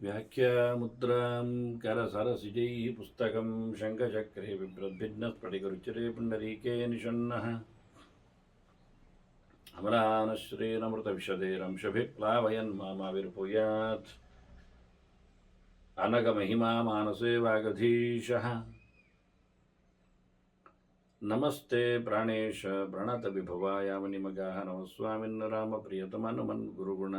व्याख्यामुद्रां करसरसिजैः पुस्तकं शङ्खचक्रे बिभ्रद्भिन्नस्फटिकरुचिरे पुण्डरीके निषण्णः अमरानश्रीरमृतविशदेरंशभिः प्लावयन् मामाविर्भूयात् अनघमहिमा मानसे वागधीशः। नमस्ते प्राणेश प्रणतविभवाय मुनिमगाः नमस्वामिन् रामप्रियतमनुमन् गुरुगुण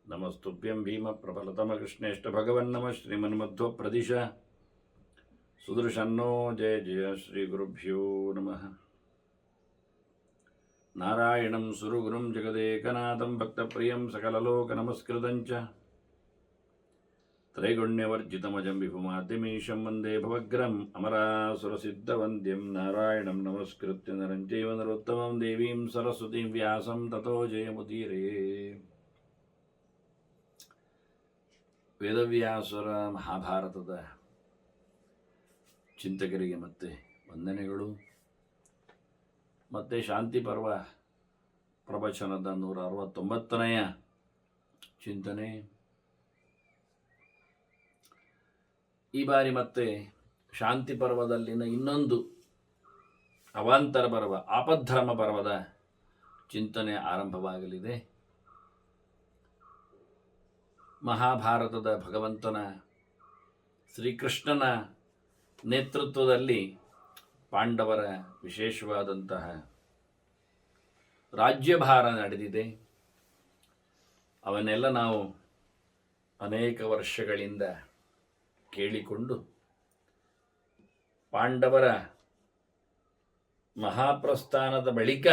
नमस्तुभ्यं भीमप्रबलतमकृष्णेष्ट भगवन्नमः श्रीमन्मध्वप्रदिश सुदर्शन्नो जय जय श्रीगुरुभ्यो नमः। नारायणं सुरगुरुं जगदेकनाथं भक्तप्रियं सकललोकनमस्कृतं च त्रैगुण्यवर्जितमजं विभुमाद्यमीशं वन्दे भवग्रम् अमरासुरसिद्धवन्द्यं नारायणं नमस्कृत्य नरं चैव नरोत्तमं देवीं सरस्वतीं व्यासं ततो जयमुदीरये। ವೇದವ್ಯಾಸರ ಮಹಾಭಾರತದ ಚಿಂತಕರಿಗೆ ಮತ್ತೆ ವಂದನೆಗಳು. ಮತ್ತೆ ಶಾಂತಿ ಪರ್ವ ಪ್ರವಚನದ 169ನೆಯ ಚಿಂತನೆ. ಈ ಬಾರಿ ಮತ್ತೆ ಶಾಂತಿ ಪರ್ವದಲ್ಲಿನ ಇನ್ನೊಂದು ಅವಾಂತರ ಪರ್ವ ಆಪದ್ಧರ್ಮ ಪರ್ವದ ಚಿಂತನೆ ಆರಂಭವಾಗಲಿದೆ. ಮಹಾಭಾರತದ ಭಗವಂತನ ಶ್ರೀಕೃಷ್ಣನ ನೇತೃತ್ವದಲ್ಲಿ ಪಾಂಡವರ ವಿಶೇಷವಾದಂತಹ ರಾಜ್ಯಭಾರ ನಡೆದಿದೆ. ಅವನ್ನೆಲ್ಲ ನಾವು ಅನೇಕ ವರ್ಷಗಳಿಂದ ಕೇಳಿಕೊಂಡು ಪಾಂಡವರ ಮಹಾಪ್ರಸ್ಥಾನದ ಬಳಿಕ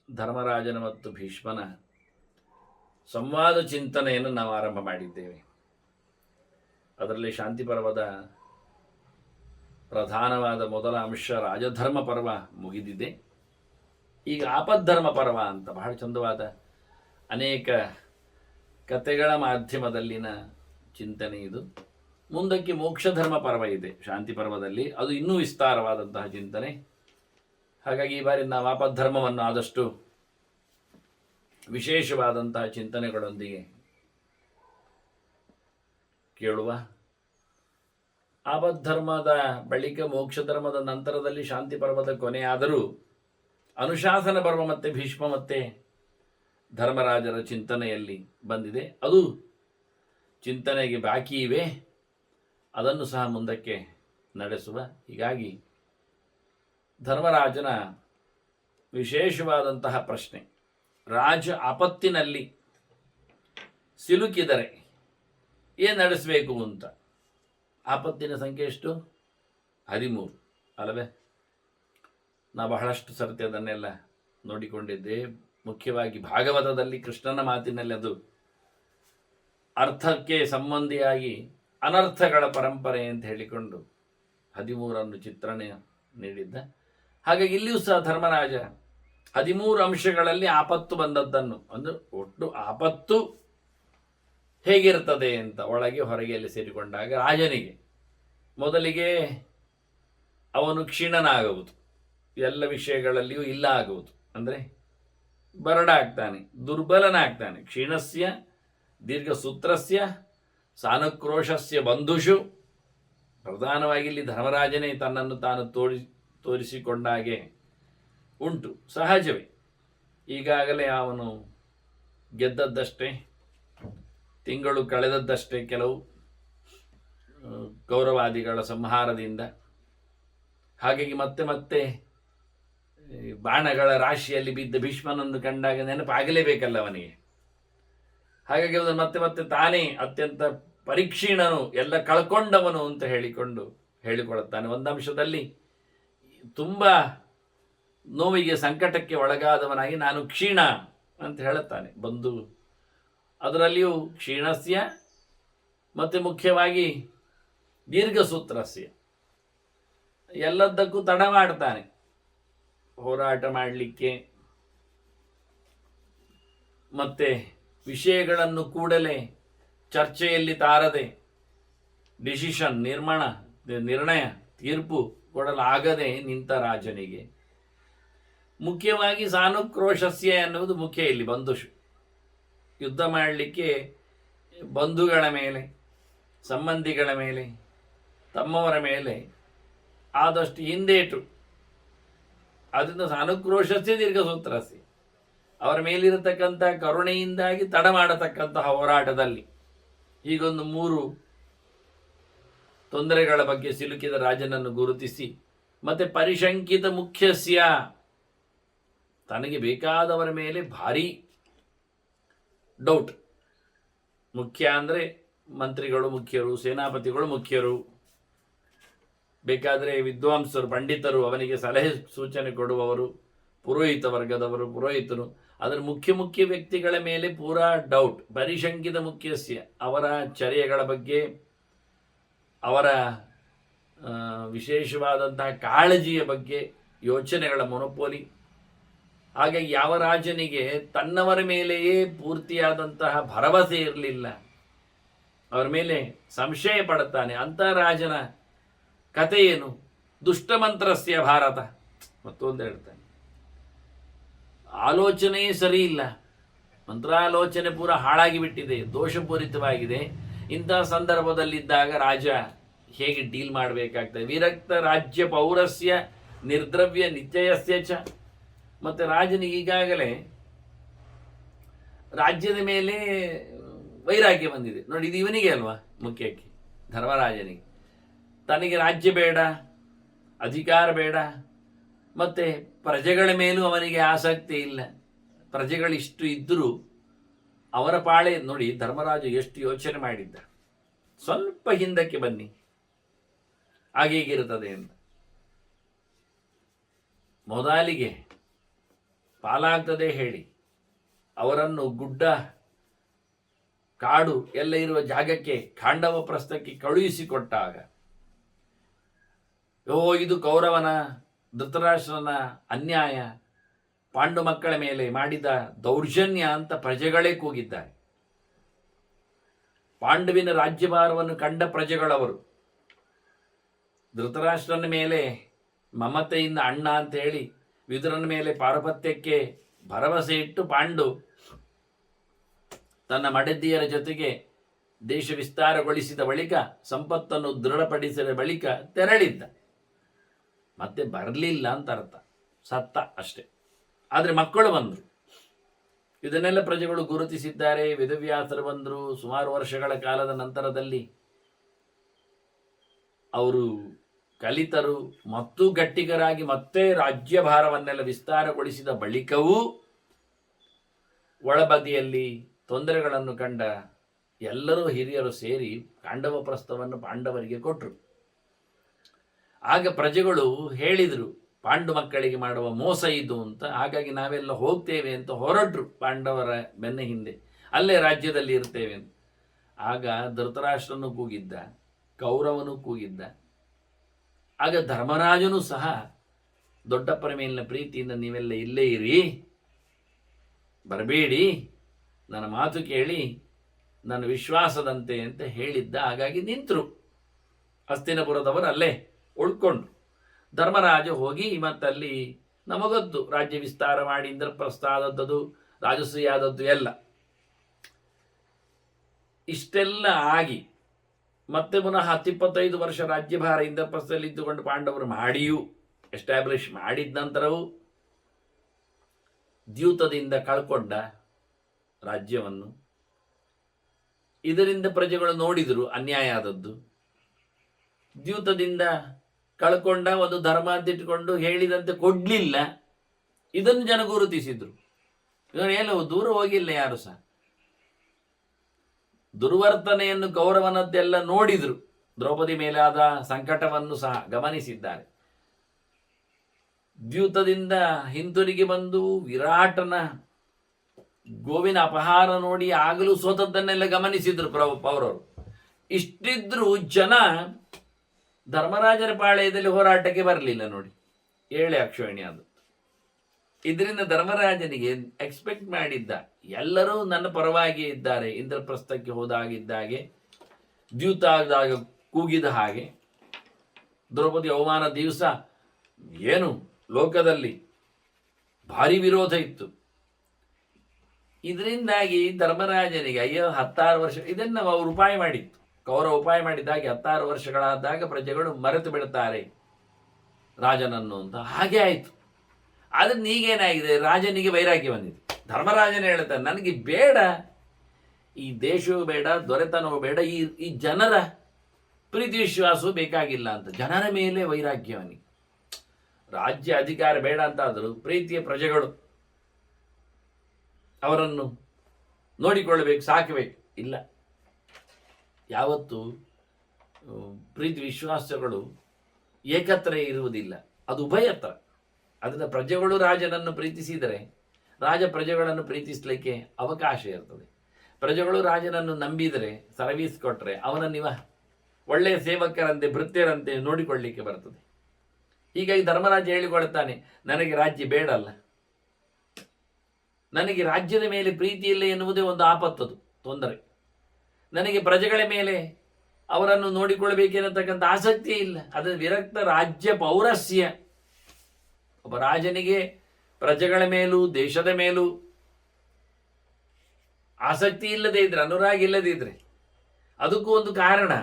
ಧರ್ಮರಾಜನ ಮತ್ತು ಭೀಷ್ಮನ ಸಂವಾದ ಚಿಂತನೆಯನ್ನು ನಾವು ಆರಂಭ ಮಾಡಿದ್ದೇವೆ. ಅದರಲ್ಲಿ ಶಾಂತಿ ಪರ್ವದ ಪ್ರಧಾನವಾದ ಮೊದಲ ಅಂಶ ರಾಜಧರ್ಮ ಪರ್ವ ಮುಗಿದಿದೆ. ಈಗ ಆಪದ್ಧರ್ಮ ಪರ್ವ ಅಂತ ಬಹಳ ಚಂದವಾದ ಅನೇಕ ಕಥೆಗಳ ಮಾಧ್ಯಮದಲ್ಲಿನ ಚಿಂತನೆ ಇದು. ಮುಂದಕ್ಕೆ ಮೋಕ್ಷಧರ್ಮ ಪರ್ವ ಇದೆ ಶಾಂತಿ ಪರ್ವದಲ್ಲಿ, ಅದು ಇನ್ನೂ ವಿಸ್ತಾರವಾದಂತಹ ಚಿಂತನೆ. ಹಾಗಾಗಿ ಈ ಬಾರಿ ನಾವು ಆಪದ್ಧರ್ಮವನ್ನು ಆದಷ್ಟು ವಿಶೇಷವಾದಂತಹ ಚಿಂತನೆಗಳೊಂದಿಗೆ ಕೇಳುವ. ಆಪದ್ಧರ್ಮದ ಬಳಿಕ ಮೋಕ್ಷ ಧರ್ಮದ ನಂತರದಲ್ಲಿ ಶಾಂತಿ ಪರ್ವದ ಕೊನೆಯಾದರೂ ಅನುಶಾಸನ ಪರ್ವ ಮತ್ತೆ ಭೀಷ್ಮ ಮತ್ತೆ ಧರ್ಮರಾಜರ ಚಿಂತನೆಯಲ್ಲಿ ಬಂದಿದೆ. ಅದು ಚಿಂತನೆಗೆ ಬಾಕಿ ಇವೆ, ಅದನ್ನು ಸಹ ಮುಂದಕ್ಕೆ ನಡೆಸುವ. ಹೀಗಾಗಿ ಧರ್ಮರಾಜನ ವಿಶೇಷವಾದಂತಹ ಪ್ರಶ್ನೆ, ರಾಜ ಆಪತ್ತಿನಲ್ಲಿ ಸಿಲುಕಿದರೆ ಏನು ನಡೆಸಬೇಕು ಅಂತ. ಆಪತ್ತಿನ ಸಂಖ್ಯೆ ಎಷ್ಟು? 13 ಅಲ್ಲವೇ? ನಾ ಬಹಳಷ್ಟು ಸರ್ತಿ ಅದನ್ನೆಲ್ಲ ನೋಡಿಕೊಂಡಿದ್ದೆ. ಮುಖ್ಯವಾಗಿ ಭಾಗವತದಲ್ಲಿ ಕೃಷ್ಣನ ಮಾತಿನಲ್ಲಿ ಅದು ಅರ್ಥಕ್ಕೆ ಸಂಬಂಧಿಯಾಗಿ ಅನರ್ಥಗಳ ಪರಂಪರೆ ಅಂತ ಹೇಳಿಕೊಂಡು 13 ಚಿತ್ರಣ ನೀಡಿದ್ದ. ಹಾಗಾಗಿ ಇಲ್ಲಿಯೂ ಸಹ ಧರ್ಮರಾಜ 13 ಅಂಶಗಳಲ್ಲಿ ಆಪತ್ತು ಬಂದದ್ದನ್ನು, ಅಂದರೆ ಒಟ್ಟು ಆಪತ್ತು ಹೇಗಿರ್ತದೆ ಅಂತ ಒಳಗೆ ಹೊರಗೆಯಲ್ಲಿ ಸೇರಿಕೊಂಡಾಗ ರಾಜನಿಗೆ ಮೊದಲಿಗೆ ಅವನು ಕ್ಷೀಣನಾಗುವುದು, ಎಲ್ಲ ವಿಷಯಗಳಲ್ಲಿಯೂ ಇಲ್ಲ ಆಗುವುದು, ಅಂದರೆ ಬರಡಾಗ್ತಾನೆ, ದುರ್ಬಲನಾಗ್ತಾನೆ. ಕ್ಷೀಣಸ್ಯ ದೀರ್ಘಸೂತ್ರಸ್ಯ ಸಾನುಕ್ರೋಶಸ್ಯ ಬಂಧುಷು. ಪ್ರಧಾನವಾಗಿ ಇಲ್ಲಿ ಧರ್ಮರಾಜನೇ ತನ್ನನ್ನು ತಾನು ತೋರಿಸಿಕೊಂಡಾಗೆ ಉಂಟು, ಸಹಜವೇ. ಈಗಾಗಲೇ ಅವನು ಗೆದ್ದದ್ದಷ್ಟೇ, ತಿಂಗಳು ಕಳೆದದ್ದಷ್ಟೇ ಕೆಲವು ಕೌರವಾದಿಗಳ ಸಂಹಾರದಿಂದ. ಹಾಗಾಗಿ ಮತ್ತೆ ಮತ್ತೆ ಬಾಣಗಳ ರಾಶಿಯಲ್ಲಿ ಬಿದ್ದ ಭೀಷ್ಮನನ್ನು ಕಂಡಾಗ ನೆನಪಾಗಲೇಬೇಕಲ್ಲ ಅವನಿಗೆ. ಹಾಗಾಗಿ ಅವನು ಮತ್ತೆ ಮತ್ತೆ ತಾನೇ ಅತ್ಯಂತ ಪರಿಕ್ಷೀಣನು, ಎಲ್ಲ ಕಳ್ಕೊಂಡವನು ಅಂತ ಹೇಳಿಕೊಳ್ಳುತ್ತಾನೆ. ಒಂದಂಶದಲ್ಲಿ ತುಂಬ ನೋವಿಗೆ ಸಂಕಟಕ್ಕೆ ಒಳಗಾದವನಾಗಿ ನಾನು ಕ್ಷೀಣ ಅಂತ ಹೇಳುತ್ತಾನೆ ಬಂದು. ಅದರಲ್ಲಿಯೂ ಕ್ಷೀಣಸ್ಯ ಮತ್ತು ಮುಖ್ಯವಾಗಿ ದೀರ್ಘಸೂತ್ರಸ್ಯ, ಎಲ್ಲದಕ್ಕೂ ತಡ ಮಾಡ್ತಾನೆ ಹೋರಾಟ ಮಾಡಲಿಕ್ಕೆ. ಮತ್ತೆ ವಿಷಯಗಳನ್ನು ಕೂಡಲೇ ಚರ್ಚೆಯಲ್ಲಿ ತಾರದೆ ಡಿಸಿಷನ್ ನಿರ್ಣಯ ತೀರ್ಪು ಕೊಡಲಾಗದೆ ನಿಂತ ರಾಜನಿಗೆ ಮುಖ್ಯವಾಗಿ ಸಾನುಕ್ರೋಶಸ್ಯ ಎನ್ನುವುದು ಮುಖ್ಯ. ಇಲ್ಲಿ ಯುದ್ಧ ಮಾಡಲಿಕ್ಕೆ ಬಂಧುಗಳ ಮೇಲೆ, ಸಂಬಂಧಿಗಳ ಮೇಲೆ, ತಮ್ಮವರ ಮೇಲೆ ಆದಷ್ಟು ಹಿಂದೇಟು, ಅದರಿಂದ ಸಾನುಕ್ರೋಶಸ್ಯ ದೀರ್ಘಸೂತ್ರಸ್ಯ, ಅವರ ಮೇಲಿರತಕ್ಕಂಥ ಕರುಣೆಯಿಂದಾಗಿ ತಡ ಮಾಡತಕ್ಕಂತಹ ಹೋರಾಟದಲ್ಲಿ ಹೀಗೊಂದು 3 ತೊಂದರೆಗಳ ಬಗ್ಗೆ ಸಿಲುಕಿದ ರಾಜನನ್ನು ಗುರುತಿಸಿ, ಮತ್ತೆ ಪರಿಶಂಕಿತ ಮುಖ್ಯಸ್ಯ, ತನಗೆ ಬೇಕಾದವರ ಮೇಲೆ ಭಾರಿ ಡೌಟ್. ಮುಖ್ಯ ಅಂದರೆ ಮಂತ್ರಿಗಳು ಮುಖ್ಯರು, ಸೇನಾಪತಿಗಳು ಮುಖ್ಯರು, ಬೇಕಾದರೆ ವಿದ್ವಾಂಸರು, ಪಂಡಿತರು, ಅವನಿಗೆ ಸಲಹೆ ಸೂಚನೆ ಕೊಡುವವರು, ಪುರೋಹಿತ ವರ್ಗದವರು, ಪುರೋಹಿತರು, ಅದರ ಮುಖ್ಯ ವ್ಯಕ್ತಿಗಳ ಮೇಲೆ ಪೂರಾ ಡೌಟ್. ಪರಿಶಂಕಿತ ಮುಖ್ಯಸ್ಯ, ಅವರ ಚರ್ಯೆಗಳ ಬಗ್ಗೆ, ಅವರ ವಿಶೇಷವಾದಂತಹ ಕಾಳಜಿಯ ಬಗ್ಗೆ ಯೋಚನೆಗಳ ಮೊನೊಪೋಲಿ. ಹಾಗಾಗಿ ಯಾವ ರಾಜನಿಗೆ ತನ್ನವರ ಮೇಲೆಯೇ ಪೂರ್ತಿಯಾದಂತಹ ಭರವಸೆ ಇರಲಿಲ್ಲ, ಅವರ ಮೇಲೆ ಸಂಶಯ ಪಡುತ್ತಾನೆ, ಅಂಥ ರಾಜನ ಕಥೆ ಏನು? ದುಷ್ಟಮಂತ್ರಸ್ಯ ಭಾರತ. ಮತ್ತೊಂದು ಹೇಳ್ತಾನೆ, ಆಲೋಚನೆಯೇ ಸರಿ ಇಲ್ಲ, ಮಂತ್ರಾಲೋಚನೆ ಪೂರ ಹಾಳಾಗಿ ಬಿಟ್ಟಿದೆ, ದೋಷಪೂರಿತವಾಗಿದೆ. ಇಂತಹ ಸಂದರ್ಭದಲ್ಲಿದ್ದಾಗ ರಾಜ ಹೇಗೆ ಡೀಲ್ ಮಾಡಬೇಕಾಗ್ತದೆ? ವಿರಕ್ತ ರಾಜ್ಯ ಪೌರಸ್ಯ ನಿರ್ದ್ರವ್ಯ ನಿತ್ಯಯಸ್ಯ ಚ. ಮತ್ತು ರಾಜನಿಗೆ ಈಗಾಗಲೇ ರಾಜ್ಯದ ಮೇಲೆ ವೈರಾಗ್ಯ ಬಂದಿದೆ ನೋಡಿ. ಇದು ಇವನಿಗೆ ಅಲ್ವಾ ಮುಖ್ಯಕ್ಕೆ, ಧರ್ಮರಾಜನಿಗೆ. ತನಗೆ ರಾಜ್ಯ ಬೇಡ, ಅಧಿಕಾರ ಬೇಡ, ಮತ್ತು ಪ್ರಜೆಗಳ ಮೇಲೂ ಅವನಿಗೆ ಆಸಕ್ತಿ ಇಲ್ಲ. ಪ್ರಜೆಗಳಿಷ್ಟು ಇದ್ದರೂ ಅವರ ಪಾಳೆ ನೋಡಿ. ಧರ್ಮರಾಜ ಎಷ್ಟು ಯೋಚನೆ ಮಾಡಿದ್ದ. ಸ್ವಲ್ಪ ಹಿಂದಕ್ಕೆ ಬನ್ನಿ, ಹಾಗೇಗಿರುತ್ತದೆ ಅಂತ. ಮೊದಲಿಗೆ ಪಾಲಾಗ್ತದೆ ಹೇಳಿ ಅವರನ್ನು ಗುಡ್ಡ, ಕಾಡು ಎಲ್ಲ ಇರುವ ಜಾಗಕ್ಕೆ, ಖಾಂಡವ ಪ್ರಸ್ಥಕ್ಕೆ ಕಳುಹಿಸಿಕೊಟ್ಟಾಗ, ಇದು ಕೌರವನ, ಧೃತರಾಷ್ಟ್ರನ ಅನ್ಯಾಯ, ಪಾಂಡು ಮಕ್ಕಳ ಮೇಲೆ ಮಾಡಿದ ದೌರ್ಜನ್ಯ ಅಂತ ಪ್ರಜೆಗಳೇ ಕೂಗಿದ್ದಾರೆ. ಪಾಂಡುವಿನ ರಾಜ್ಯಭಾರವನ್ನು ಕಂಡ ಪ್ರಜೆಗಳವರು ಧೃತರಾಷ್ಟ್ರನ ಮೇಲೆ ಮಮತೆಯಿಂದ ಅಣ್ಣ ಅಂತ ಹೇಳಿ ವಿದುರನ ಮೇಲೆ ಪಾರುಪತ್ಯಕ್ಕೆ ಭರವಸೆ ಇಟ್ಟು ಪಾಂಡು ತನ್ನ ಮಡದಿಯರ ಜೊತೆಗೆ ದೇಶ ವಿಸ್ತಾರಗೊಳಿಸಿದ ಬಳಿಕ, ಸಂಪತ್ತನ್ನು ದೃಢಪಡಿಸಿದ ಬಳಿಕ ತೆರಳಿದ್ದ. ಮತ್ತೆ ಬರಲಿಲ್ಲ ಅಂತ ಅರ್ಥ, ಸತ್ತ ಅಷ್ಟೆ. ಆದರೆ ಮಕ್ಕಳು ಬಂದರು. ಇದನ್ನೆಲ್ಲ ಪ್ರಜೆಗಳು ಗುರುತಿಸಿದ್ದಾರೆ. ವೇದವ್ಯಾಸರು ಬಂದರು. ಸುಮಾರು ವರ್ಷಗಳ ಕಾಲದ ನಂತರದಲ್ಲಿ ಅವರು ಕಲಿತರು ಮತ್ತು ಗಟ್ಟಿಗರಾಗಿ ಮತ್ತೆ ರಾಜ್ಯಭಾರವನ್ನೆಲ್ಲ ವಿಸ್ತಾರಗೊಳಿಸಿದ ಬಳಿಕವೂ ಒಳಬದಿಯಲ್ಲಿ ತೊಂದರೆಗಳನ್ನು ಕಂಡ ಎಲ್ಲರೂ ಹಿರಿಯರು ಸೇರಿ ಪಾಂಡವ ಪ್ರಸ್ಥವನ್ನು ಪಾಂಡವರಿಗೆ ಕೊಟ್ಟರು. ಆಗ ಪ್ರಜೆಗಳು ಹೇಳಿದರು, ಪಾಂಡು ಮಕ್ಕಳಿಗೆ ಮಾಡುವ ಮೋಸ ಇದು ಅಂತ. ಹಾಗಾಗಿ ನಾವೆಲ್ಲ ಹೋಗ್ತೇವೆ ಅಂತ ಹೊರಟರು ಪಾಂಡವರ ಬೆನ್ನ ಹಿಂದೆ, ಅಲ್ಲೇ ರಾಜ್ಯದಲ್ಲಿ ಇರ್ತೇವೆ ಅಂತ. ಆಗ ಧೃತರಾಷ್ಟ್ರನು ಕೂಗಿದ್ದ, ಕೌರವನು ಕೂಗಿದ್ದ. ಆಗ ಧರ್ಮರಾಜನು ಸಹ ದೊಡ್ಡಪ್ಪನ ಮೇಲಿನ ಪ್ರೀತಿಯಿಂದ ನೀವೆಲ್ಲ ಇಲ್ಲೇ ಇರಿ, ಬರಬೇಡಿ, ನನ್ನ ಮಾತು ಕೇಳಿ, ನನ್ನ ವಿಶ್ವಾಸದಂತೆ ಅಂತ ಹೇಳಿದ್ದ. ಹಾಗಾಗಿ ನಿಂತರು. ಹಸ್ತಿನಪುರದವರು ಅಲ್ಲೇ ಉಳ್ಕೊಂಡ್ರು. ಧರ್ಮರಾಜ ಹೋಗಿ ಮತ್ತಲ್ಲಿ ನಮಗೊತ್ತು ರಾಜ್ಯ ವಿಸ್ತಾರ ಮಾಡಿ ಇಂದ್ರಪ್ರಸ್ಥ ಆದದ್ದು, ರಾಜಸೂಯ ಆದದ್ದು ಎಲ್ಲ. ಇಷ್ಟೆಲ್ಲ ಆಗಿ ಮತ್ತೆ ಪುನಃ 10-25 ವರ್ಷ ರಾಜ್ಯಭಾರ ಇಂದ್ರಪ್ರಸ್ಥದಲ್ಲಿ ಇದ್ದುಕೊಂಡು ಪಾಂಡವರು ಮಾಡಿಯೂ ಎಸ್ಟಾಬ್ಲಿಷ್ ಮಾಡಿದ ನಂತರವೂ ದ್ಯೂತದಿಂದ ಕಳ್ಕೊಂಡ ರಾಜ್ಯವನ್ನು ಇದರಿಂದ ಪ್ರಜೆಗಳು ನೋಡಿದರು ಅನ್ಯಾಯ ಆದದ್ದು. ದ್ಯೂತದಿಂದ ಕಳ್ಕೊಂಡ ಒಂದು ಧರ್ಮ ಅಂತಿಟ್ಟುಕೊಂಡು ಹೇಳಿದಂತೆ ಕೊಡ್ಲಿಲ್ಲ. ಇದನ್ನು ಜನ ಗುರುತಿಸಿದ್ರು. ಎಲ್ಲವೂ ದೂರ ಹೋಗಿಲ್ಲ ಯಾರು ಸಹ. ದುರ್ವರ್ತನೆಯನ್ನು ಕೌರವನದ್ದೆಲ್ಲ ನೋಡಿದ್ರು. ದ್ರೌಪದಿ ಮೇಲಾದ ಸಂಕಟವನ್ನು ಸಹ ಗಮನಿಸಿದ್ದಾರೆ. ದ್ಯೂತದಿಂದ ಹಿಂತಿರುಗಿ ಬಂದು ವಿರಾಟನ ಗೋವಿನ ಅಪಹಾರ ನೋಡಿ ಆಗಲೂ ಸೋತದ್ದನ್ನೆಲ್ಲ ಗಮನಿಸಿದ್ರು ಪೌರವರು. ಇಷ್ಟಿದ್ರೂ ಜನ ಧರ್ಮರಾಜರ ಪಾಳೆಯದಲ್ಲಿ ಹೋರಾಟಕ್ಕೆ ಬರಲಿಲ್ಲ ನೋಡಿ. 7 ಅಕ್ಷೋಹಿಣಿ ಅದು. ಇದರಿಂದ ಧರ್ಮರಾಜನಿಗೆ ಎಕ್ಸ್ಪೆಕ್ಟ್ ಮಾಡಿದ್ದ ಎಲ್ಲರೂ ನನ್ನ ಪರವಾಗಿ ಇದ್ದಾರೆ. ಇಂದ್ರಪ್ರಸ್ಥಕ್ಕೆ ಹೋದಾಗಿದ್ದಾಗೆ, ದ್ಯೂತ ಆದಾಗ ಕೂಗಿದ ಹಾಗೆ, ದ್ರೌಪದಿ ಅವಮಾನ ದಿವಸ ಏನು ಲೋಕದಲ್ಲಿ ಭಾರಿ ವಿರೋಧ ಇತ್ತು. ಇದರಿಂದಾಗಿ ಧರ್ಮರಾಜನಿಗೆ ಅಯ್ಯೋ 16 ವರ್ಷ ಇದನ್ನು ಅವರು ಉಪಾಯ ಮಾಡಿತ್ತು. ಕೌರವ ಉಪಾಯ ಮಾಡಿದ್ದಾಗಿ 16 ವರ್ಷಗಳಾದಾಗ ಪ್ರಜೆಗಳು ಮರೆತು ಬಿಡುತ್ತಾರೆ ರಾಜನನ್ನು ಅಂತ. ಹಾಗೆ ಆಯಿತು. ಆದರೆ ಈಗೇನಾಗಿದೆ, ರಾಜನಿಗೆ ವೈರಾಗ್ಯ ಬಂದಿದೆ. ಧರ್ಮರಾಜನ ಹೇಳ್ತಾನೆ, ನನಗೆ ಬೇಡ ಈ ದೇಶವೂ ಬೇಡ, ದೊರೆತನವೂ ಬೇಡ, ಈ ಜನರ ಪ್ರೀತಿ ವಿಶ್ವಾಸವೂ ಬೇಕಾಗಿಲ್ಲ ಅಂತ. ಜನರ ಮೇಲೆ ವೈರಾಗ್ಯವನಿಗೆ. ರಾಜ್ಯ ಅಧಿಕಾರ ಬೇಡ ಅಂತಾದರೂ ಪ್ರೀತಿಯ ಪ್ರಜೆಗಳು ಅವರನ್ನು ನೋಡಿಕೊಳ್ಳಬೇಕು, ಸಾಕಬೇಕು. ಇಲ್ಲ, ಯಾವತ್ತು ಪ್ರೀತಿ ವಿಶ್ವಾಸಗಳು ಏಕತ್ರ ಇರುವುದಿಲ್ಲ, ಅದು ಉಭಯತ್ರ. ಅದನ್ನು ಪ್ರಜೆಗಳು ರಾಜನನ್ನು ಪ್ರೀತಿಸಿದರೆ ರಾಜ ಪ್ರಜೆಗಳನ್ನು ಪ್ರೀತಿಸಲಿಕ್ಕೆ ಅವಕಾಶ ಇರ್ತದೆ. ಪ್ರಜೆಗಳು ರಾಜನನ್ನು ನಂಬಿದರೆ, ಸರ್ವೀಸ್ ಕೊಟ್ಟರೆ ಅವನನ್ನಿವ ಒಳ್ಳೆಯ ಸೇವಕರಂತೆ ಭೃತ್ಯರಂತೆ ನೋಡಿಕೊಳ್ಳಲಿಕ್ಕೆ ಬರ್ತದೆ. ಹೀಗಾಗಿ ಧರ್ಮರಾಜ ಹೇಳಿಕೊಳ್ತಾನೆ, ನನಗೆ ರಾಜ್ಯ ಬೇಡಲ್ಲ, ನನಗೆ ರಾಜ್ಯದ ಮೇಲೆ ಪ್ರೀತಿ ಇಲ್ಲ ಎನ್ನುವುದೇ ಒಂದು ಆಪತ್ತದು, ತೊಂದರೆ. ನನಗೆ ಪ್ರಜೆಗಳ ಮೇಲೆ ಅವರನ್ನು ನೋಡಿಕೊಳ್ಳಬೇಕೆನ್ನತಕ್ಕಂಥ ಆಸಕ್ತಿ ಇಲ್ಲ. ಅದು ವಿರಕ್ತ ರಾಜ್ಯ ಪೌರಸ್ಯ. ಒಬ್ಬ ರಾಜನಿಗೆ ಪ್ರಜೆಗಳ ಮೇಲೂ ದೇಶದ ಮೇಲೂ ಆಸಕ್ತಿ ಇಲ್ಲದೇ ಇದ್ರೆ, ಅನುರಾಗ ಇಲ್ಲದೇ ಇದ್ರೆ, ಅದಕ್ಕೂ ಒಂದು ಕಾರಣ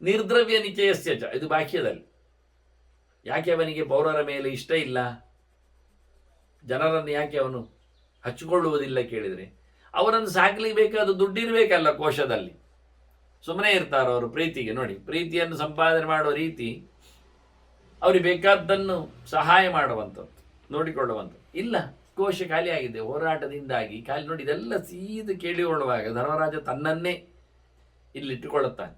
ನಿರ್ದ್ರವ್ಯ ನಿಚಯಸ್ಯ ಚ, ಇದು ಬಾಕ್ಯದಲ್ಲಿ. ಯಾಕೆ ಅವನಿಗೆ ಪೌರರ ಮೇಲೆ ಇಷ್ಟ ಇಲ್ಲ, ಜನರನ್ನು ಯಾಕೆ ಅವನು ಹಚ್ಚಿಕೊಳ್ಳುವುದಿಲ್ಲ ಕೇಳಿದರೆ, ಅವರನ್ನು ಸಾಕಲಿಕ್ಕೆ ಬೇಕಾದ ದುಡ್ಡಿರಬೇಕಲ್ಲ ಕೋಶದಲ್ಲಿ. ಸುಮ್ಮನೆ ಇರ್ತಾರೋ ಅವರು ಪ್ರೀತಿಗೆ? ನೋಡಿ, ಪ್ರೀತಿಯನ್ನು ಸಂಪಾದನೆ ಮಾಡುವ ರೀತಿ ಅವ್ರಿಗೆ ಬೇಕಾದ್ದನ್ನು ಸಹಾಯ ಮಾಡುವಂಥದ್ದು, ನೋಡಿಕೊಳ್ಳುವಂಥದ್ದು ಇಲ್ಲ. ಕೋಶ ಖಾಲಿಯಾಗಿದೆ ಹೋರಾಟದಿಂದಾಗಿ. ಖಾಲಿ ನೋಡಿ, ಇದೆಲ್ಲ ಸೀದು ಕೇಳಿಕೊಳ್ಳುವಾಗ ಧರ್ಮರಾಜ ತನ್ನನ್ನೇ ಇಲ್ಲಿಟ್ಟುಕೊಳ್ಳುತ್ತಾನೆ.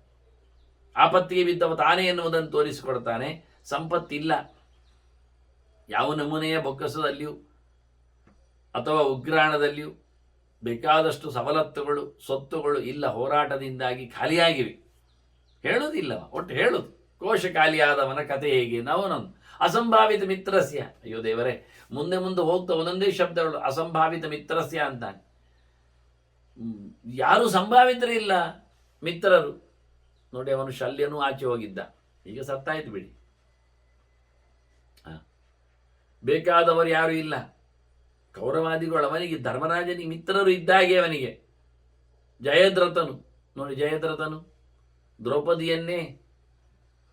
ಆಪತ್ತಿಗೆ ಬಿದ್ದವ ತಾನೇ ಎನ್ನುವುದನ್ನು ತೋರಿಸಿಕೊಡ್ತಾನೆ. ಸಂಪತ್ತಿಲ್ಲ, ಯಾವ ನಮೂನೆಯ ಬೊಕ್ಕಸದಲ್ಲಿಯೂ ಅಥವಾ ಉಗ್ರಾಣದಲ್ಲಿಯೂ ಬೇಕಾದಷ್ಟು ಸವಲತ್ತುಗಳು ಸೊತ್ತುಗಳು ಇಲ್ಲ. ಹೋರಾಟದಿಂದಾಗಿ ಖಾಲಿಯಾಗಿವೆ. ಹೇಳುವುದಿಲ್ಲ, ಒಟ್ಟು ಹೇಳುದು ಕೋಶ ಖಾಲಿಯಾದವನ ಕಥೆ ಹೇಗೆ? ಅವನೊಂದು ಅಸಂಭಾವಿತ ಮಿತ್ರಸ್ಯ. ಅಯ್ಯೋ ದೇವರೇ, ಮುಂದೆ ಮುಂದೆ ಹೋಗ್ತಾ ಒಂದೊಂದೇ ಶಬ್ದಗಳು ಅಸಂಭಾವಿತ ಮಿತ್ರಸ್ಯ ಅಂತಾನೆ. ಯಾರು ಸಂಭಾವಿತರಿಲ್ಲ ಮಿತ್ರರು. ನೋಡಿ, ಅವನು ಶಲ್ಯನೂ ಆಚೆ ಹೋಗಿದ್ದ, ಈಗ ಸತ್ತಾಯ್ತು ಬಿಡಿ. ಬೇಕಾದವರು ಯಾರು ಇಲ್ಲ. ಕೌರವಾದಿಗಳು ಅವನಿಗೆ, ಧರ್ಮರಾಜನಿಗೆ ಮಿತ್ರರು ಇದ್ದಾಗೆ ಅವನಿಗೆ. ಜಯದ್ರಥನು ನೋಡಿ, ಜಯದ್ರಥನು ದ್ರೌಪದಿಯನ್ನೇ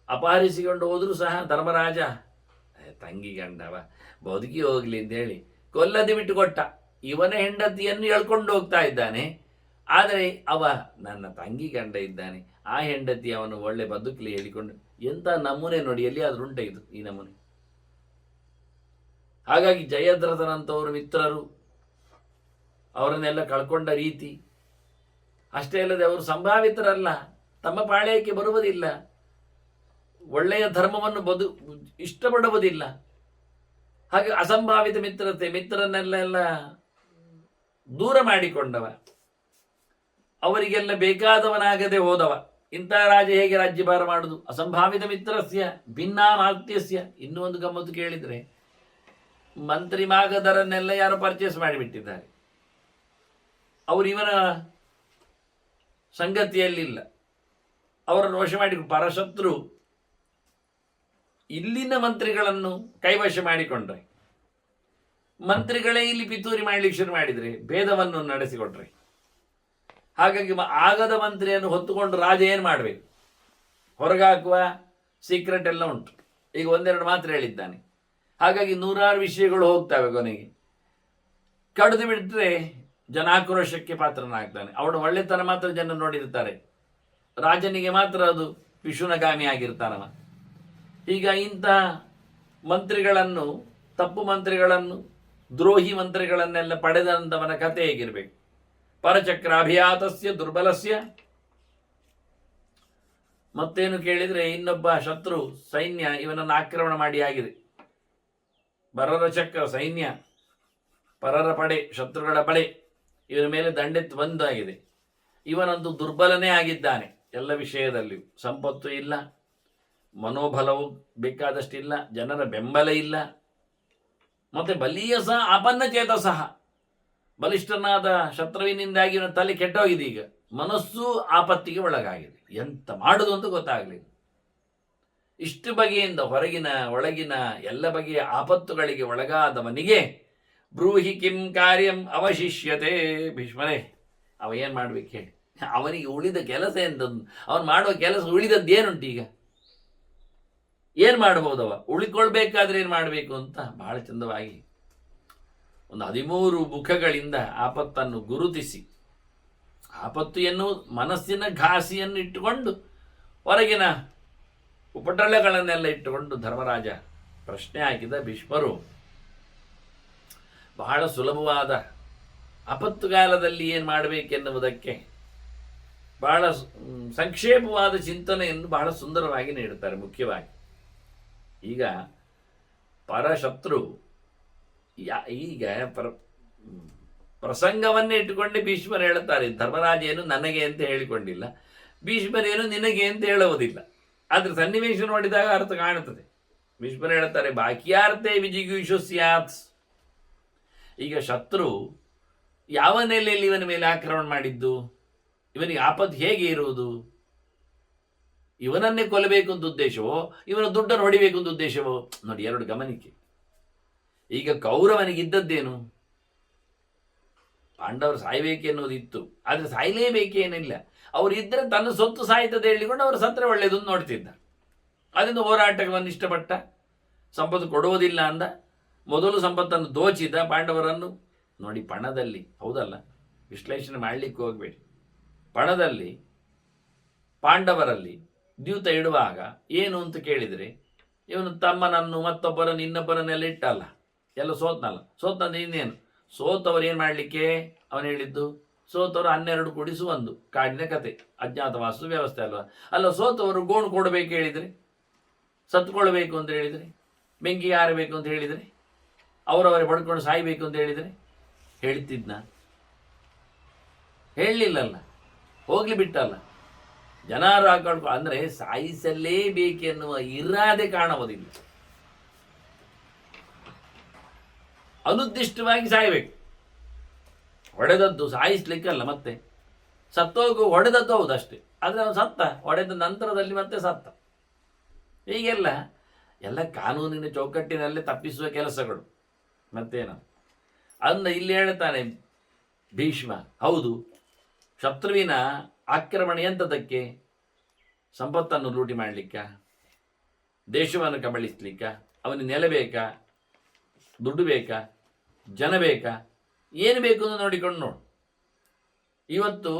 ಅಪಹರಿಸಿಕೊಂಡು ಹೋದರೂ ಸಹ ಧರ್ಮರಾಜ ತಂಗಿ ಗಂಡವ ಬದುಕಿ ಹೋಗ್ಲಿ ಅಂತೇಳಿ ಕೊಲ್ಲದೆ ಬಿಟ್ಟು ಕೊಟ್ಟ. ಇವನ ಹೆಂಡತಿಯನ್ನು ಎಳ್ಕೊಂಡು ಹೋಗ್ತಾ ಇದ್ದಾನೆ. ಆದರೆ ಅವ ನನ್ನ ತಂಗಿ ಗಂಡ ಇದ್ದಾನೆ, ಆ ಹೆಂಡತಿ ಅವನು ಒಳ್ಳೆ ಬದುಕಲಿ ಹೇಳಿಕೊಂಡು. ಎಂಥ ನಮೂನೆ ನೋಡಿ, ಎಲ್ಲಿಯಾದ್ರೂ ಉಂಟೆ ಇದು ಈ ನಮೂನೆ? ಹಾಗಾಗಿ ಜಯದ್ರಥನಂತವರು ಮಿತ್ರರು ಅವರನ್ನೆಲ್ಲ ಕಳ್ಕೊಂಡ ರೀತಿ ಅಷ್ಟೇ ಅಲ್ಲದೆ ಅವರು ಸಂಭಾವಿತರಲ್ಲ, ತಮ್ಮ ಪಾಳ್ಯಕ್ಕೆ ಬರುವುದಿಲ್ಲ, ಒಳ್ಳೆಯ ಧರ್ಮವನ್ನು ಇಷ್ಟಪಡುವುದಿಲ್ಲ. ಹಾಗೆ ಅಸಂಭಾವಿತ ಮಿತ್ರತೆ, ಮಿತ್ರರನ್ನೆಲ್ಲ ದೂರ ಮಾಡಿಕೊಂಡವ, ಅವರಿಗೆಲ್ಲ ಬೇಕಾದವನಾಗದೆ ಹೋದವ. ಇಂಥ ರಾಜ ಹೇಗೆ ರಾಜ್ಯಭಾರ ಮಾಡುವುದು? ಅಸಂಭಾವಿತ ಮಿತ್ರಸ್ಯ ಭಿನ್ನಾಮಾತ್ಯಸ್ಯ. ಇನ್ನೂ ಒಂದು ಗಮ್ಮತ್ತು ಕೇಳಿದರೆ, ಮಂತ್ರಿ ಮಾಗಧರನ್ನೆಲ್ಲ ಯಾರು ಪರ್ಚೇಸ್ ಮಾಡಿಬಿಟ್ಟಿದ್ದಾರೆ. ಅವರು ಇವನ ಸಂಗತಿಯಲ್ಲಿಲ್ಲ, ಅವರನ್ನು ವಶ ಮಾಡಿ ಪರಶತ್ರು ಇಲ್ಲಿನ ಮಂತ್ರಿಗಳನ್ನು ಕೈವಶ ಮಾಡಿಕೊಂಡ್ರೆ, ಮಂತ್ರಿಗಳೇ ಇಲ್ಲಿ ಪಿತೂರಿ ಮಾಡಲಿಕ್ಕೆ ಶುರು ಮಾಡಿದರೆ, ಭೇದವನ್ನು ನಡೆಸಿಕೊಟ್ರೆ. ಹಾಗಾಗಿ ಆಗದ ಮಂತ್ರಿಯನ್ನು ಹೊತ್ತುಕೊಂಡು ರಾಜ ಏನು ಮಾಡಬೇಕು? ಹೊರಗಾಕುವ ಸೀಕ್ರೆಟ್ ಎಲ್ಲ ಉಂಟು. ಈಗ ಒಂದೆರಡು ಮಾತ್ರ ಹೇಳಿದ್ದಾನೆ. ಹಾಗಾಗಿ ನೂರಾರು ವಿಷಯಗಳು ಹೋಗ್ತವೆ. ಕೊನೆಗೆ ಕಡಿದು ಬಿಟ್ಟರೆ ಜನಾಕ್ರೋಶಕ್ಕೆ ಪಾತ್ರನಾಗ್ತಾನೆ. ಅವನು ಒಳ್ಳೆತನ ಮಾತ್ರ ಜನ ನೋಡಿರ್ತಾರೆ, ರಾಜನಿಗೆ ಮಾತ್ರ ಅದು ವಿಷುನಗಾಮಿ ಆಗಿರ್ತಾನವ. ಈಗ ಇಂಥ ಮಂತ್ರಿಗಳನ್ನು, ತಪ್ಪು ಮಂತ್ರಿಗಳನ್ನು, ದ್ರೋಹಿ ಮಂತ್ರಿಗಳನ್ನೆಲ್ಲ ಪಡೆದಂಥವನ ಕಥೆ ಹೇಗಿರಬೇಕು? ಪರಚಕ್ರಾಭಿಯಾತಸ್ಯ ದುರ್ಬಲಸ್ಯ. ಮತ್ತೇನು ಕೇಳಿದರೆ, ಇನ್ನೊಬ್ಬ ಶತ್ರು ಸೈನ್ಯ ಇವನನ್ನು ಆಕ್ರಮಣ ಮಾಡಿ ಆಗಿದೆ. ಪರರ ಚಕ್ರ ಸೈನ್ಯ, ಪರರ ಪಡೆ, ಶತ್ರುಗಳ ಪಡೆ ಇವನ ಮೇಲೆ ದಂಡೆತ್ತು ಬಂದಾಗಿದೆ. ಇವನಂತೂ ದುರ್ಬಲನೇ ಆಗಿದ್ದಾನೆ ಎಲ್ಲ ವಿಷಯದಲ್ಲಿಯೂ. ಸಂಪತ್ತು ಇಲ್ಲ, ಮನೋಬಲವು ಬೇಕಾದಷ್ಟಿಲ್ಲ, ಜನರ ಬೆಂಬಲ ಇಲ್ಲ, ಮತ್ತೆ ಬಲಿಯ ಸಹ ಆಪನ್ನ ಚೇತ ಸಹ. ಬಲಿಷ್ಠನಾದ ಶತ್ರುವಿನಿಂದಾಗಿ ಇವನ ತಲೆ ಕೆಟ್ಟೋಗಿದೆ. ಈಗ ಮನಸ್ಸು ಆಪತ್ತಿಗೆ ಒಳಗಾಗಿದೆ. ಎಂತ ಮಾಡುವುದು ಅಂತ ಗೊತ್ತಾಗಲಿಲ್ಲ. ಇಷ್ಟು ಬಗೆಯಿಂದ ಹೊರಗಿನ ಒಳಗಿನ ಎಲ್ಲ ಬಗೆಯ ಆಪತ್ತುಗಳಿಗೆ ಒಳಗಾದವನಿಗೆ ಬ್ರೂಹಿ ಕಿಂ ಕಾರ್ಯಂ ಅವಶಿಷ್ಯತೆ. ಭೀಷ್ಮರೇ, ಅವ ಏನು ಮಾಡ್ಬೇಕು ಹೇಳಿ? ಅವನಿಗೆ ಉಳಿದ ಕೆಲಸ ಎಂತದ್ದು? ಅವನು ಮಾಡುವ ಕೆಲಸ ಉಳಿದದ್ದು ಏನುಂಟು ಈಗ? ಏನು ಮಾಡ್ಬೋದವ? ಉಳಿಕೊಳ್ಬೇಕಾದ್ರೆ ಏನು ಮಾಡಬೇಕು ಅಂತ ಬಹಳ ಚಂದವಾಗಿ ಒಂದು 13 ಮುಖಗಳಿಂದ ಆಪತ್ತನ್ನು ಗುರುತಿಸಿ, ಆಪತ್ತು ಎನ್ನುವುದು ಮನಸ್ಸಿನ ಘಾಸಿಯನ್ನು ಇಟ್ಟುಕೊಂಡು ಹೊರಗಿನ ಉಪಟಳಗಳನ್ನೆಲ್ಲ ಇಟ್ಟುಕೊಂಡು ಧರ್ಮರಾಜ ಪ್ರಶ್ನೆ ಹಾಕಿದ. ಭೀಷ್ಮರು ಬಹಳ ಸುಲಭವಾದ ಆಪತ್ತುಗಾಲದಲ್ಲಿ ಏನು ಮಾಡಬೇಕೆನ್ನುವುದಕ್ಕೆ ಬಹಳ ಸಂಕ್ಷೇಪವಾದ ಚಿಂತನೆಯನ್ನು ಬಹಳ ಸುಂದರವಾಗಿ ನೀಡುತ್ತಾರೆ. ಮುಖ್ಯವಾಗಿ ಈಗ ಪರಶತ್ರು ಈಗ ಪ್ರಸಂಗವನ್ನೇ ಇಟ್ಟುಕೊಂಡೇ ಭೀಷ್ಮರು ಹೇಳುತ್ತಾರೆ. ಧರ್ಮರಾಜ ಏನು ನನಗೆ ಅಂತ ಹೇಳಿಕೊಂಡಿಲ್ಲ, ಭೀಷ್ಮರೇನು ನಿನಗೆ ಅಂತ ಹೇಳುವುದಿಲ್ಲ. ಆದರೆ ಸನ್ನಿವೇಶ ನೋಡಿದಾಗ ಅರ್ಥ ಕಾಣುತ್ತದೆ. ಭೀಷ್ಮರು ಹೇಳುತ್ತಾರೆ, ಬಾಕಿಯಾರ್ಥೇ ವಿಜಿಗೀಷು ಸ್ಯಾತ್. ಈಗ ಶತ್ರು ಯಾವ ನೆಲೆಯಲ್ಲಿ ಇವನ ಮೇಲೆ ಆಕ್ರಮಣ ಮಾಡಿದ್ದು? ಇವನಿಗೆ ಆಪತ್ತು ಹೇಗೆ ಇರುವುದು? ಇವನನ್ನೇ ಕೊಲ್ಲಬೇಕು ಅಂತ ಉದ್ದೇಶವೋ, ಇವನ ದುಡ್ಡನ್ನು ಹೊಡಿಬೇಕು ಅಂತ ಉದ್ದೇಶವೋ? ನೋಡಿ, ಎರಡು ಗಮನಿಕೆ. ಈಗ ಕೌರವನಿಗಿದ್ದದ್ದೇನು? ಪಾಂಡವರು ಸಾಯ್ಬೇಕೆನ್ನುವುದಿತ್ತು, ಆದರೆ ಸಾಯಲೇಬೇಕೇನಿಲ್ಲ. ಅವರಿದ್ದರೆ ತನ್ನ ಸೊತ್ತು ಸಾಯ್ತದೆ ಹೇಳಿಕೊಂಡು ಅವರು ಸತ್ರ ಒಳ್ಳೆಯದು ನೋಡ್ತಿದ್ದ. ಅದರಿಂದ ಹೋರಾಟವನ್ನು ಇಷ್ಟಪಟ್ಟ, ಸಂಪತ್ತು ಕೊಡುವುದಿಲ್ಲ ಅಂದ, ಮೊದಲು ಸಂಪತ್ತನ್ನು ದೋಚಿದ ಪಾಂಡವರನ್ನು. ನೋಡಿ, ಪಣದಲ್ಲಿ, ಹೌದಲ್ಲ, ವಿಶ್ಲೇಷಣೆ ಮಾಡಲಿಕ್ಕೆ ಹೋಗಬೇಡಿ. ಪಣದಲ್ಲಿ ಪಾಂಡವರಲ್ಲಿ ದ್ಯೂತ ಇಡುವಾಗ ಏನು ಅಂತ ಕೇಳಿದರೆ, ಇವನು ತಮ್ಮನನ್ನು ಮತ್ತೊಬ್ಬರನ್ನು ಇನ್ನೊಬ್ಬರನ್ನೆಲ್ಲ ಇಟ್ಟಲ್ಲ, ಎಲ್ಲ ಸೋತ್ನಂದ್ರೆ ಇನ್ನೇನು? ಸೋತವರು ಏನು ಮಾಡಲಿಕ್ಕೆ ಅವನು ಹೇಳಿದ್ದು? ಸೋತವರು 12 ಕೂಡಿಸು 1, ಕಾಡಿನ ಕತೆ, ಅಜ್ಞಾತವಾಸ ವ್ಯವಸ್ಥೆ ಅಲ್ವಾ? ಅಲ್ಲ, ಸೋತವರು ಗೋಣು ಕೊಡಬೇಕು ಹೇಳಿದರೆ, ಸತ್ಕೊಳ್ಬೇಕು ಅಂತ ಹೇಳಿದರೆ, ಬೆಂಕಿ ಆರಬೇಕು ಅಂತ ಹೇಳಿದರೆ, ಅವರವರೇ ಬಡ್ಕೊಂಡು ಸಾಯಬೇಕು ಅಂತ ಹೇಳಿದರೆ ಹೇಳ್ತಿದ್ನ? ಹೇಳಲಿಲ್ಲಲ್ಲ, ಹೋಗ್ಲಿ ಬಿಟ್ಟಲ್ಲ. ಜನರು ಹಾಕೊಂಡು ಅಂದರೆ ಸಾಯಿಸಲೇಬೇಕೆನ್ನುವ ಇರಾದೆ ಕಾಣುವುದಿಲ್ಲ. ಅನುದ್ದಿಷ್ಟವಾಗಿ ಸಾಯಬೇಕು. ಹೊಡೆದದ್ದು ಸಾಯಿಸ್ಲಿಕ್ಕಲ್ಲ, ಮತ್ತೆ ಸತ್ತೋಗು ಹೊಡೆದದ್ದು ಹೌದು ಅಷ್ಟೇ, ಆದರೆ ಅವನು ಸತ್ತ, ಹೊಡೆದ ನಂತರದಲ್ಲಿ ಮತ್ತೆ ಸತ್ತ. ಹೀಗೆಲ್ಲ ಎಲ್ಲ ಕಾನೂನಿನ ಚೌಕಟ್ಟಿನಲ್ಲೇ ತಪ್ಪಿಸುವ ಕೆಲಸಗಳು. ಮತ್ತೇನು ಅಂದ ಇಲ್ಲಿ ಹೇಳ್ತಾನೆ ಭೀಷ್ಮ, ಹೌದು, ಶತ್ರುವಿನ ಆಕ್ರಮಣ ಎಂಥದಕ್ಕೆ? ಸಂಪತ್ತನ್ನು ಲೂಟಿ ಮಾಡಲಿಕ್ಕ, ದೇಶವನ್ನು ಕಬಳಿಸ್ಲಿಕ್ಕ, ಅವನಿಗೆ ನೆಲೆ ಬೇಕಾ, ದುಡ್ಡು ಬೇಕಾ, ಜನ ಬೇಕಾ, ಏನು ಬೇಕು ಅಂತ ನೋಡಿಕೊಂಡು ನೋಡು. ಇವತ್ತು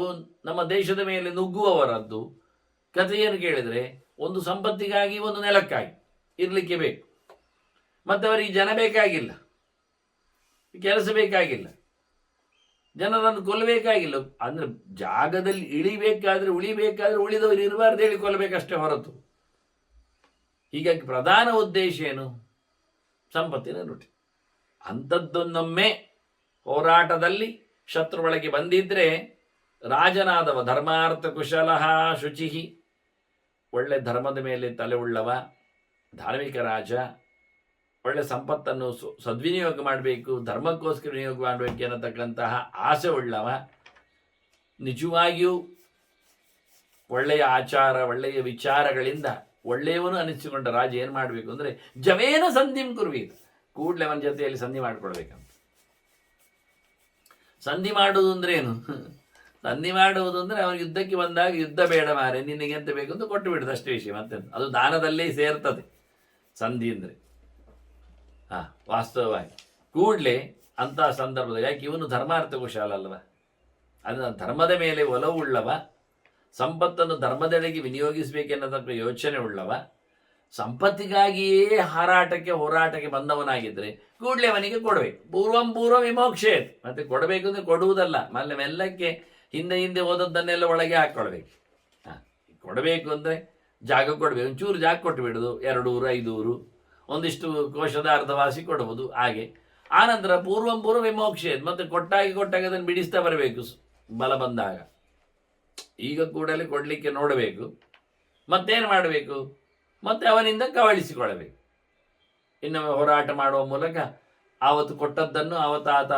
ನಮ್ಮ ದೇಶದ ಮೇಲೆ ನುಗ್ಗುವವರದ್ದು ಕಥೆಯನ್ನು ಕೇಳಿದರೆ ಒಂದು ಸಂಪತ್ತಿಗಾಗಿ, ಒಂದು ನೆಲಕ್ಕಾಗಿ ಇರಲಿಕ್ಕೆ ಬೇಕು. ಮತ್ತು ಅವರಿಗೆ ಜನ ಬೇಕಾಗಿಲ್ಲ, ಕೆಲಸ ಬೇಕಾಗಿಲ್ಲ, ಜನರನ್ನು ಕೊಲ್ಲಬೇಕಾಗಿಲ್ಲ. ಅಂದರೆ ಜಾಗದಲ್ಲಿ ಉಳಿಬೇಕಾದ್ರೆ ಉಳಿದವರು ಇರಬಾರ್ದು ಹೇಳಿ ಕೊಲ್ಲಬೇಕಷ್ಟೇ ಹೊರತು. ಹೀಗಾಗಿ ಪ್ರಧಾನ ಉದ್ದೇಶ ಏನು? ಸಂಪತ್ತಿನ ಲೂಟಿ. ಅಂಥದ್ದೊಂದೊಮ್ಮೆ ಹೋರಾಟದಲ್ಲಿ ಶತ್ರು ಒಳಗೆ ಬಂದಿದ್ದರೆ ರಾಜನಾದವ ಧರ್ಮಾರ್ಥ ಕುಶಲಃ ಶುಚಿಹಿ, ಒಳ್ಳೆ ಧರ್ಮದ ಮೇಲೆ ತಲೆ ಉಳ್ಳವ, ಧಾರ್ಮಿಕ ರಾಜ, ಒಳ್ಳೆ ಸಂಪತ್ತನ್ನು ಸದ್ವಿನಿಯೋಗ ಮಾಡಬೇಕು, ಧರ್ಮಕ್ಕೋಸ್ಕರ ವಿನಿಯೋಗ ಮಾಡಬೇಕು ಅನ್ನತಕ್ಕಂತಹ ಆಸೆ ಉಳ್ಳವ, ನಿಜವಾಗಿಯೂ ಒಳ್ಳೆಯ ಆಚಾರ, ಒಳ್ಳೆಯ ವಿಚಾರಗಳಿಂದ ಒಳ್ಳೆಯವನು ಅನಿಸಿಕೊಂಡ ರಾಜ ಏನು ಮಾಡಬೇಕು ಅಂದರೆ ಜವೇನ ಸಂಧಿಂ ಕುರ್ವೀತ, ಕೂಡಲೇ ಅವನ ಜೊತೆಯಲ್ಲಿ ಸಂಧಿ ಮಾಡಿಕೊಳ್ಬೇಕಂತ. ಸಂಧಿ ಮಾಡುವುದು ಅಂದ್ರೆ ಏನು? ಸಂಧಿ ಮಾಡುವುದು ಅಂದರೆ ಅವನು ಯುದ್ಧಕ್ಕೆ ಬಂದಾಗ ಯುದ್ಧ ಬೇಡ ಮಾರೆ, ನಿನಗೆ ಎಂತ ಬೇಕು ಅಂತ ಕೊಟ್ಟು ಬಿಡುದು ಅಷ್ಟೇ ವಿಷಯ. ಮತ್ತೆ ಅದು ದಾನದಲ್ಲೇ ಸೇರ್ತದೆ ಸಂಧಿ ಅಂದರೆ. ವಾಸ್ತವವಾಗಿ ಕೂಡಲೇ ಅಂತಹ ಸಂದರ್ಭದಲ್ಲಿ, ಯಾಕೆ ಇವನು ಧರ್ಮಾರ್ಥ ಕುಶಾಲ ಅಲ್ವ, ಅದನ್ನು ಧರ್ಮದ ಮೇಲೆ ಒಲವುಳ್ಳವ, ಸಂಪತ್ತನ್ನು ಧರ್ಮದೆಡೆಗೆ ವಿನಿಯೋಗಿಸಬೇಕೆನ್ನತಕ್ಕ ಯೋಚನೆ ಉಳ್ಳವ, ಸಂಪತ್ತಿಗಾಗಿಯೇ ಹೋರಾಟಕ್ಕೆ ಬಂದವನಾಗಿದ್ದರೆ ಕೂಡಲೇ ಅವನಿಗೆ ಕೊಡಬೇಕು. ಪೂರ್ವ ವಿಮೋಕ್ಷೆ, ಮತ್ತೆ ಕೊಡಬೇಕು ಅಂದರೆ ಕೊಡುವುದಲ್ಲ, ಮೆಲ್ಲಕ್ಕೆ ಹಿಂದೆ ಓದದ್ದನ್ನೆಲ್ಲ ಒಳಗೆ ಹಾಕ್ಕೊಳ್ಬೇಕು. ಕೊಡಬೇಕು ಅಂದರೆ ಜಾಗ ಕೊಡಬೇಕು, ಒಂಚೂರು ಜಾಗ ಕೊಟ್ಟು ಬಿಡೋದು, 2 ಊರು 5 ಊರು, ಒಂದಿಷ್ಟು ಕೋಶದ ಅರ್ಧವಾಸಿ ಕೊಡುವುದು. ಹಾಗೆ ಆನಂತರ ಪೂರ್ವ ವಿಮೋಕ್ಷೆ, ಮತ್ತೆ ಕೊಟ್ಟಾಗ ಅದನ್ನು ಬಿಡಿಸ್ತಾ ಬರಬೇಕು ಬಲ ಬಂದಾಗ. ಈಗ ಕೂಡಲೇ ಕೊಡಲಿಕ್ಕೆ ನೋಡಬೇಕು, ಮತ್ತೇನು ಮಾಡಬೇಕು, ಮತ್ತೆ ಅವನಿಂದ ಕವಳಿಸಿಕೊಳ್ಳಬೇಕು. ಇನ್ನು ಹೋರಾಟ ಮಾಡುವ ಮೂಲಕ ಆವತ್ತು ಕೊಟ್ಟದ್ದನ್ನು, ಆತ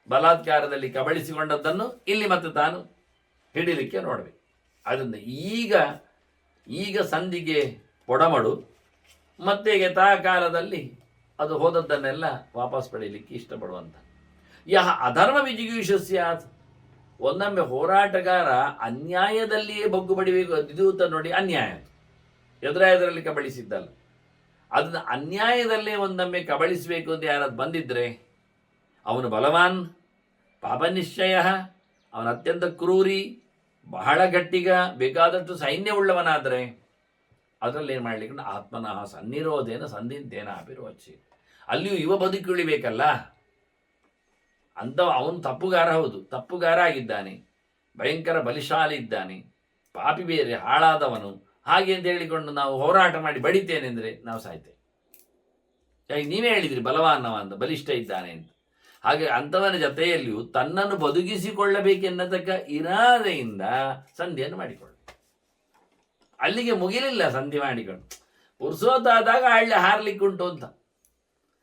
ಬಲಾತ್ಕಾರದಲ್ಲಿ ಕಬಳಿಸಿಕೊಂಡದ್ದನ್ನು ಇಲ್ಲಿ ಮತ್ತೆ ತಾನು ಹಿಡಿಲಿಕ್ಕೆ ನೋಡಬೇಕು. ಅದರಿಂದ ಈಗ ಸಂಧಿಗೆ ಪೊಡಮಡು, ಮತ್ತೆ ಯಥಾ ಕಾಲದಲ್ಲಿ ಅದು ಹೋದದ್ದನ್ನೆಲ್ಲ ವಾಪಸ್ ಪಡೀಲಿಕ್ಕೆ ಇಷ್ಟಪಡುವಂಥ ಯಹ ಅಧರ್ಮ ವಿಜಿಗೀಷಸ್ಯಾತ್. ಒಂದೊಮ್ಮೆ ಹೋರಾಟಗಾರ ಅನ್ಯಾಯದಲ್ಲಿಯೇ ಬಗ್ಗು ಬಡಿಬೇಕು, ಇದು ನೋಡಿ ಅನ್ಯಾಯ, ಎದುರಲ್ಲಿ ಕಬಳಿಸಿದ್ದಲ್ಲ, ಅದನ್ನ ಅನ್ಯಾಯದಲ್ಲೇ ಒಂದೊಮ್ಮೆ ಕಬಳಿಸಬೇಕು ಅಂತ ಯಾರದು ಬಂದಿದ್ರೆ ಅವನು ಬಲವಾನ್, ಪಾಪನಿಶ್ಚಯ, ಅವನ ಅತ್ಯಂತ ಕ್ರೂರಿ, ಬಹಳ ಗಟ್ಟಿಗ, ಬೇಕಾದಷ್ಟು ಸೈನ್ಯವುಳ್ಳವನಾದರೆ ಅದರಲ್ಲಿ ಏನು ಮಾಡಲಿಕ್ಕೆ ಆತ್ಮನಃ ಸನ್ನಿರೋಧೇನ ಸಂಧಿಂತೇನ ಅಪಿರೋಚಿ. ಅಲ್ಲಿಯೂ ಇವ ಬದುಕುಳಿಬೇಕಲ್ಲ ಅಂತ. ಅವನು ತಪ್ಪುಗಾರ, ಹೌದು ತಪ್ಪುಗಾರ ಆಗಿದ್ದಾನೆ, ಭಯಂಕರ ಬಲಿಶಾಲಿ ಇದ್ದಾನೆ, ಪಾಪಿ ಬೇರೆ, ಹಾಳಾದವನು, ಹಾಗೆ ಅಂತ ಹೇಳಿಕೊಂಡು ನಾವು ಹೋರಾಟ ಮಾಡಿ ಬಡಿತೇನೆ ಅಂದರೆ ನಾವು ಸಾಯ್ತೇವೆ. ನೀವೇ ಹೇಳಿದ್ರಿ ಬಲವಾನವ ಅಂತ, ಬಲಿಷ್ಠ ಇದ್ದಾನೆ ಅಂತ. ಹಾಗೆ ಅಂಥವನ ಜೊತೆಯಲ್ಲಿಯೂ ತನ್ನನ್ನು ಬದುಕಿಸಿಕೊಳ್ಳಬೇಕೆನ್ನತಕ್ಕ ಇರಾದೆಯಿಂದ ಸಂಧಿಯನ್ನು ಮಾಡಿಕೊಳ್ಳ. ಅಲ್ಲಿಗೆ ಮುಗಿಲಿಲ್ಲ ಸಂಧಿ ಮಾಡಿಕೊಂಡು, ಪುರುಸೋತಾದಾಗ ಹಳ್ಳಿ ಹಾರ್ಲಿಕ್ಕುಂಟು ಅಂತ.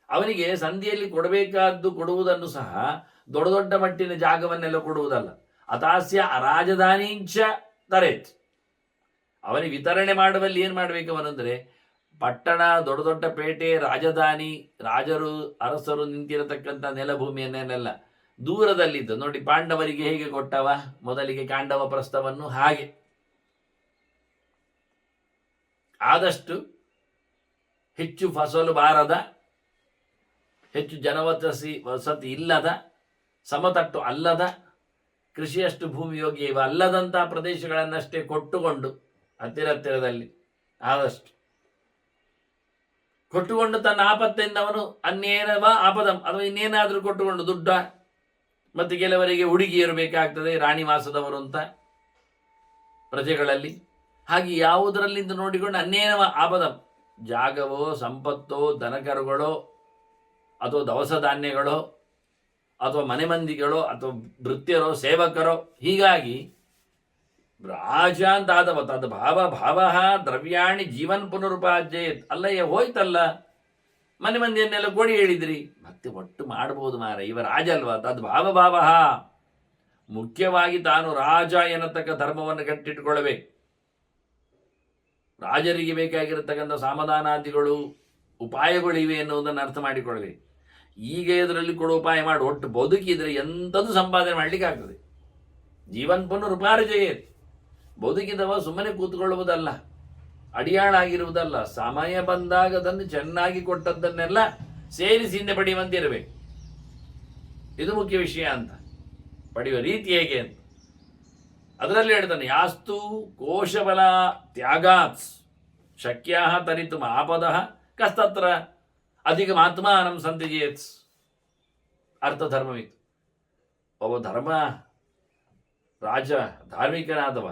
ಅವನಿಗೆ ಸಂಧಿಯಲ್ಲಿ ಕೊಡಬೇಕಾದ್ದು ಕೊಡುವುದನ್ನು ಸಹ ದೊಡ್ಡ ದೊಡ್ಡ ಮಟ್ಟಿನ ಜಾಗವನ್ನೆಲ್ಲ ಕೊಡುವುದಲ್ಲ. ಅತಾಸ್ಯ ಅರಾಜಧಾನಿಂಚ ತರೇತ್. ಅವನಿಗೆ ವಿತರಣೆ ಮಾಡುವಲ್ಲಿ ಏನು ಮಾಡಬೇಕು ಅವನಂದರೆ, ಪಟ್ಟಣ, ದೊಡ್ಡ ದೊಡ್ಡ ಪೇಟೆ, ರಾಜಧಾನಿ, ರಾಜರು ಅರಸರು ನಿಂತಿರತಕ್ಕಂಥ ನೆಲಭೂಮಿಯನ್ನೆಲ್ಲ ದೂರದಲ್ಲಿದ್ದು ನೋಡಿ. ಪಾಂಡವರಿಗೆ ಹೇಗೆ ಕೊಟ್ಟವ ಮೊದಲಿಗೆ ಕಾಂಡವ ಪ್ರಸ್ಥವನ್ನು, ಹಾಗೆ ಆದಷ್ಟು ಹೆಚ್ಚು ಫಸಲು ಬಾರದ, ಹೆಚ್ಚು ವಸತಿ ಇಲ್ಲದ, ಸಮತಟ್ಟು ಅಲ್ಲದ, ಕೃಷಿಯಷ್ಟು ಭೂಮಿ ಯೋಗ್ಯ ಇವ ಅಲ್ಲದಂತಹ ಪ್ರದೇಶಗಳನ್ನಷ್ಟೇ ಕೊಟ್ಟುಕೊಂಡು ಹತ್ತಿರದಲ್ಲಿ ಆದಷ್ಟು ಕೊಟ್ಟುಕೊಂಡು ತನ್ನ ಆಪತ್ತಿಂದ ಅವನು ಅನ್ಯೇನವ ಆಪದಂ ಅಥವಾ ಇನ್ನೇನಾದರೂ ಕೊಟ್ಟುಕೊಂಡು ದುಡ್ಡ, ಮತ್ತು ಕೆಲವರಿಗೆ ಹುಡುಗಿಯರು ಬೇಕಾಗ್ತದೆ, ರಾಣಿವಾಸದವರು ಅಂತ ಪ್ರಜೆಗಳಲ್ಲಿ, ಹಾಗೆ ಯಾವುದರಲ್ಲಿಂದ ನೋಡಿಕೊಂಡು ಅನ್ಯೇನವ ಆಪದಂ, ಜಾಗವೋ, ಸಂಪತ್ತೋ, ದನಕರುಗಳೋ, ಅಥವಾ ದವಸ ಧಾನ್ಯಗಳೋ, ಅಥವಾ ಮನೆ ಮಂದಿಗಳೋ, ಅಥವಾ ಭೃತ್ಯರೋ, ಸೇವಕರೋ. ಹೀಗಾಗಿ ರಾಜ ಅಂತ ಆದವ ತದ್ ಭಾವ ದ್ರವ್ಯಾಣಿ ಜೀವನ್ ಪುನರುಪಾರ್ಜಯೇತ್. ಅಲ್ಲಯ್ಯ ಹೋಯ್ತಲ್ಲ, ಮನೆ ಮಂದಿಯನ್ನೆಲ್ಲ ಕೊಡಿ ಹೇಳಿದ್ರಿ, ಮತ್ತೆ ಒಟ್ಟು ಮಾಡಬಹುದು ಮಾರ, ಇವ ರಾಜ ಅಲ್ವಾ. ತದ್ ಭಾವ ಮುಖ್ಯವಾಗಿ ತಾನು ರಾಜ ಎನ್ನತಕ್ಕ ಧರ್ಮವನ್ನು ಗಟ್ಟಿಟ್ಟುಕೊಳ್ಳಬೇಕು. ರಾಜರಿಗೆ ಬೇಕಾಗಿರತಕ್ಕಂಥ ಸಮಾಧಾನಾದಿಗಳು, ಉಪಾಯಗಳು ಇವೆ ಎನ್ನುವುದನ್ನು ಅರ್ಥ ಮಾಡಿಕೊಳ್ಳಬೇಕು. ಈಗ ಇದರಲ್ಲಿ ಕೊಡುವ ಉಪಾಯ ಮಾಡಿ ಒಟ್ಟು ಬದುಕಿದ್ರೆ ಎಂಥದ್ದು ಸಂಪಾದನೆ ಮಾಡಲಿಕ್ಕೆ ಆಗ್ತದೆ. ಜೀವನ್ ಪುನರುಪಾರ್ಜಯೇತ್. ಬದುಕಿದವ ಸುಮ್ಮನೆ ಕೂತ್ಕೊಳ್ಳುವುದಲ್ಲ, ಅಡಿಯಾಳಾಗಿರುವುದಲ್ಲ, ಸಮಯ ಬಂದಾಗ ಅದನ್ನು ಚೆನ್ನಾಗಿ ಕೊಟ್ಟದ್ದನ್ನೆಲ್ಲ ಸೇರಿಸಿ ಹಿಂದೆ ಪಡೆಯುವಂತಿರಬೇಕು. ಇದು ಮುಖ್ಯ ವಿಷಯ ಅಂತ. ಪಡೆಯುವ ರೀತಿ ಹೇಗೆ ಅಂತ ಅದರಲ್ಲಿ ಹೇಳ್ತಾನೆ. ಯಾಸ್ತು ಕೋಶಬಲ ತ್ಯಾಗಾತ್ ಶಕ್ಯ ತರಿತು ಆಪದ ಕಸ್ತತ್ರ ಅಧಿಕ ಆತ್ಮಾನಂ ಸಂತಿಜೇತ್. ಅರ್ಥ ಧರ್ಮವಿತ್ತು. ಒಬ್ಬ ಧರ್ಮ ರಾಜ ಧಾರ್ಮಿಕನಾದವ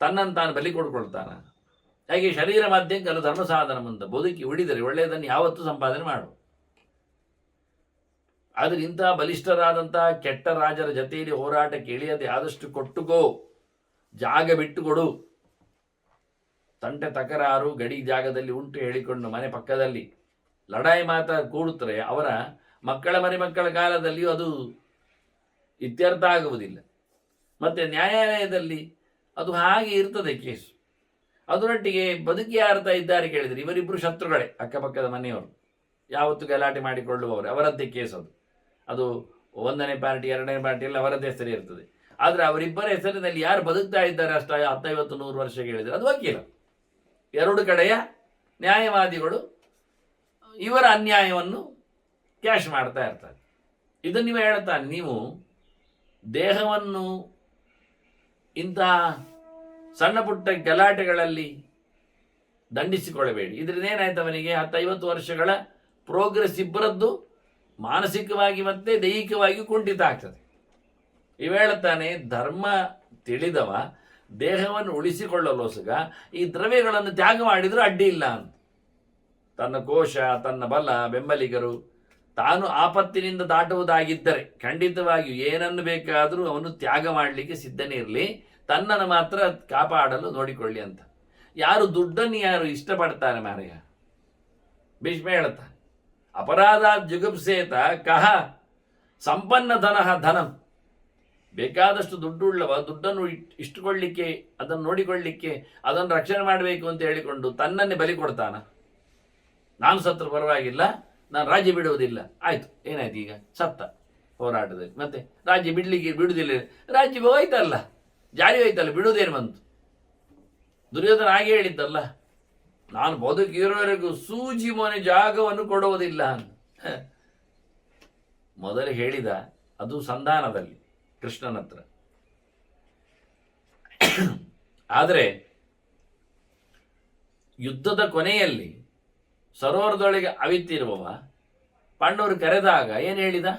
ತನ್ನನ್ನು ತಾನು ಬಲಿ ಕೊಡ್ಕೊಳ್ತಾನ. ಹಾಗೆ ಶರೀರ ಮಾಧ್ಯಮಕ್ಕಲ್ಲ ಧರ್ಮ ಸಾಧನ ಅಂತ ಬದುಕಿ ಉಳಿದರೆ ಒಳ್ಳೆಯದನ್ನು ಯಾವತ್ತೂ ಸಂಪಾದನೆ ಮಾಡು. ಆದರೆ ಇಂತಹ ಬಲಿಷ್ಠರಾದಂಥ ಕೆಟ್ಟ ರಾಜರ ಜೊತೆಯಲ್ಲಿ ಹೋರಾಟಕ್ಕೆ ಇಳಿಯದೆ ಆದಷ್ಟು ಕೊಟ್ಟುಕೋ, ಜಾಗ ಬಿಟ್ಟುಕೊಡು. ತಂಟೆ ತಕರಾರು ಗಡಿ ಜಾಗದಲ್ಲಿ ಉಂಟು ಹೇಳಿಕೊಂಡು ಮನೆ ಪಕ್ಕದಲ್ಲಿ ಲಡಾಯಿ ಮಾತಾ ಕೂಡುತ್ತಾರೆ, ಅವರ ಮಕ್ಕಳ ಮರಿಮಕ್ಕಳ ಕಾಲದಲ್ಲಿಯೂ ಅದು ಇತ್ಯರ್ಥ ಆಗುವುದಿಲ್ಲ. ಮತ್ತು ನ್ಯಾಯಾಲಯದಲ್ಲಿ ಅದು ಹಾಗೆ ಇರ್ತದೆ ಕೇಸು. ಅದರೊಟ್ಟಿಗೆ ಬದುಕಿ ಯಾರ್ತಾ ಇದ್ದಾರೆ ಕೇಳಿದರೆ ಇವರಿಬ್ಬರು ಶತ್ರುಗಳೇ, ಅಕ್ಕಪಕ್ಕದ ಮನೆಯವರು, ಯಾವತ್ತು ಗಲಾಟೆ ಮಾಡಿಕೊಳ್ಳುವವರು, ಅವರದ್ದೇ ಕೇಸ್ ಅದು. ಅದು 1ನೇ ಪಾರ್ಟಿ 2ನೇ ಪಾರ್ಟಿ ಎಲ್ಲ ಅವರದ್ದೇ ಹೆಸರೇ ಇರ್ತದೆ. ಆದರೆ ಅವರಿಬ್ಬರ ಹೆಸರಿನಲ್ಲಿ ಯಾರು ಬದುಕ್ತಾ ಇದ್ದಾರೆ ಅಷ್ಟ 10-50-100 ವರ್ಷ ಹೇಳಿದರೆ ಅದು ವಕೀಲ. ಎರಡು ಕಡೆಯ ನ್ಯಾಯವಾದಿಗಳು ಇವರ ಅನ್ಯಾಯವನ್ನು ಕ್ಯಾಶ್ ಮಾಡ್ತಾ ಇರ್ತಾರೆ. ಇದನ್ನು ನೀವು ಹೇಳ್ತಾನೆ, ನೀವು ದೇಹವನ್ನು ಇಂತಹ ಸಣ್ಣ ಪುಟ್ಟ ಗಲಾಟೆಗಳಲ್ಲಿ ದಂಡಿಸಿಕೊಳ್ಳಬೇಡಿ. ಇದರಿಂದ ಏನಾಯ್ತು, ಅವನಿಗೆ 10-50 ವರ್ಷಗಳ ಪ್ರೋಗ್ರೆಸ್ ಇಬ್ಬರದ್ದು ಮಾನಸಿಕವಾಗಿ ಮತ್ತು ದೈಹಿಕವಾಗಿ ಕುಂಠಿತ ಆಗ್ತದೆ. ಇವ ಹೇಳುತ್ತಾನೆ, ಧರ್ಮ ತಿಳಿದವ ದೇಹವನ್ನು ಉಳಿಸಿಕೊಳ್ಳಲೋಸುಗ ಈ ದ್ರವ್ಯಗಳನ್ನು ತ್ಯಾಗ ಮಾಡಿದರೂ ಅಡ್ಡಿ ಇಲ್ಲ ಅಂತ. ತನ್ನ ಕೋಶ, ತನ್ನ ಬಲ, ಬೆಂಬಲಿಗರು, ತಾನು ಆಪತ್ತಿನಿಂದ ದಾಟುವುದಾಗಿದ್ದರೆ ಖಂಡಿತವಾಗಿಯೂ ಏನನ್ನು ಬೇಕಾದರೂ ಅವನು ತ್ಯಾಗ ಮಾಡಲಿಕ್ಕೆ ಸಿದ್ಧನೇ ಇರಲಿ, ತನ್ನನ್ನು ಮಾತ್ರ ಕಾಪಾಡಲು ನೋಡಿಕೊಳ್ಳಿ ಅಂತ. ಯಾರು ದುಡ್ಡನ್ನು ಯಾರು ಇಷ್ಟಪಡ್ತಾರೆ ಮಾರಯ್ಯ, ಭೀಷ್ಮ ಹೇಳುತ್ತಾನೆ, ಅಪರಾಧ ಜುಗುಪ್ಸೇತ ಕಹ ಸಂಪನ್ನ ಧನಂ. ಬೇಕಾದಷ್ಟು ದುಡ್ಡುಳ್ಳವ ದುಡ್ಡನ್ನು ಇಷ್ಟುಕೊಳ್ಳಿಕ್ಕೆ, ಅದನ್ನು ನೋಡಿಕೊಳ್ಳಿಕ್ಕೆ, ಅದನ್ನು ರಕ್ಷಣೆ ಮಾಡಬೇಕು ಅಂತ ಹೇಳಿಕೊಂಡು ತನ್ನನ್ನೇ ಬಲಿ ಕೊಡ್ತಾನ. ನಾನು ಸತ್ರು ಪರವಾಗಿಲ್ಲ, ನಾನು ರಾಜ್ಯ ಬಿಡುವುದಿಲ್ಲ. ಆಯಿತು, ಏನಾಯ್ತು, ಈಗ ಸತ್ತ. ಹೋರಾಟದಲ್ಲಿ. ಮತ್ತೆ ರಾಜ್ಯ ಬಿಡುವುದಿಲ್ಲ, ರಾಜ್ಯ ಹೋಯ್ತಲ್ಲ, ಜಾರಿ ಹೋಯ್ತಲ್ಲ, ಬಿಡುವುದೇನು ಬಂತು? ದುರ್ಯೋಧನ ಹಾಗೆ ಹೇಳಿದ್ದಲ್ಲ, ನಾನು ಬದುಕಿರೋವರೆಗೂ ಸೂಜಿ ಮೊನೆ ಜಾಗವನ್ನು ಕೊಡುವುದಿಲ್ಲ ಅಂತ ಮೊದಲು ಹೇಳಿದ. ಅದು ಸಂಧಾನದಲ್ಲಿ ಕೃಷ್ಣನ ಹತ್ರ. ಆದರೆ ಯುದ್ಧದ ಕೊನೆಯಲ್ಲಿ ಸರೋವರದೊಳಗೆ ಅವಿತಿರುವವ ಪಾಂಡವರು ಕರೆದಾಗ ಏನು ಹೇಳಿದ?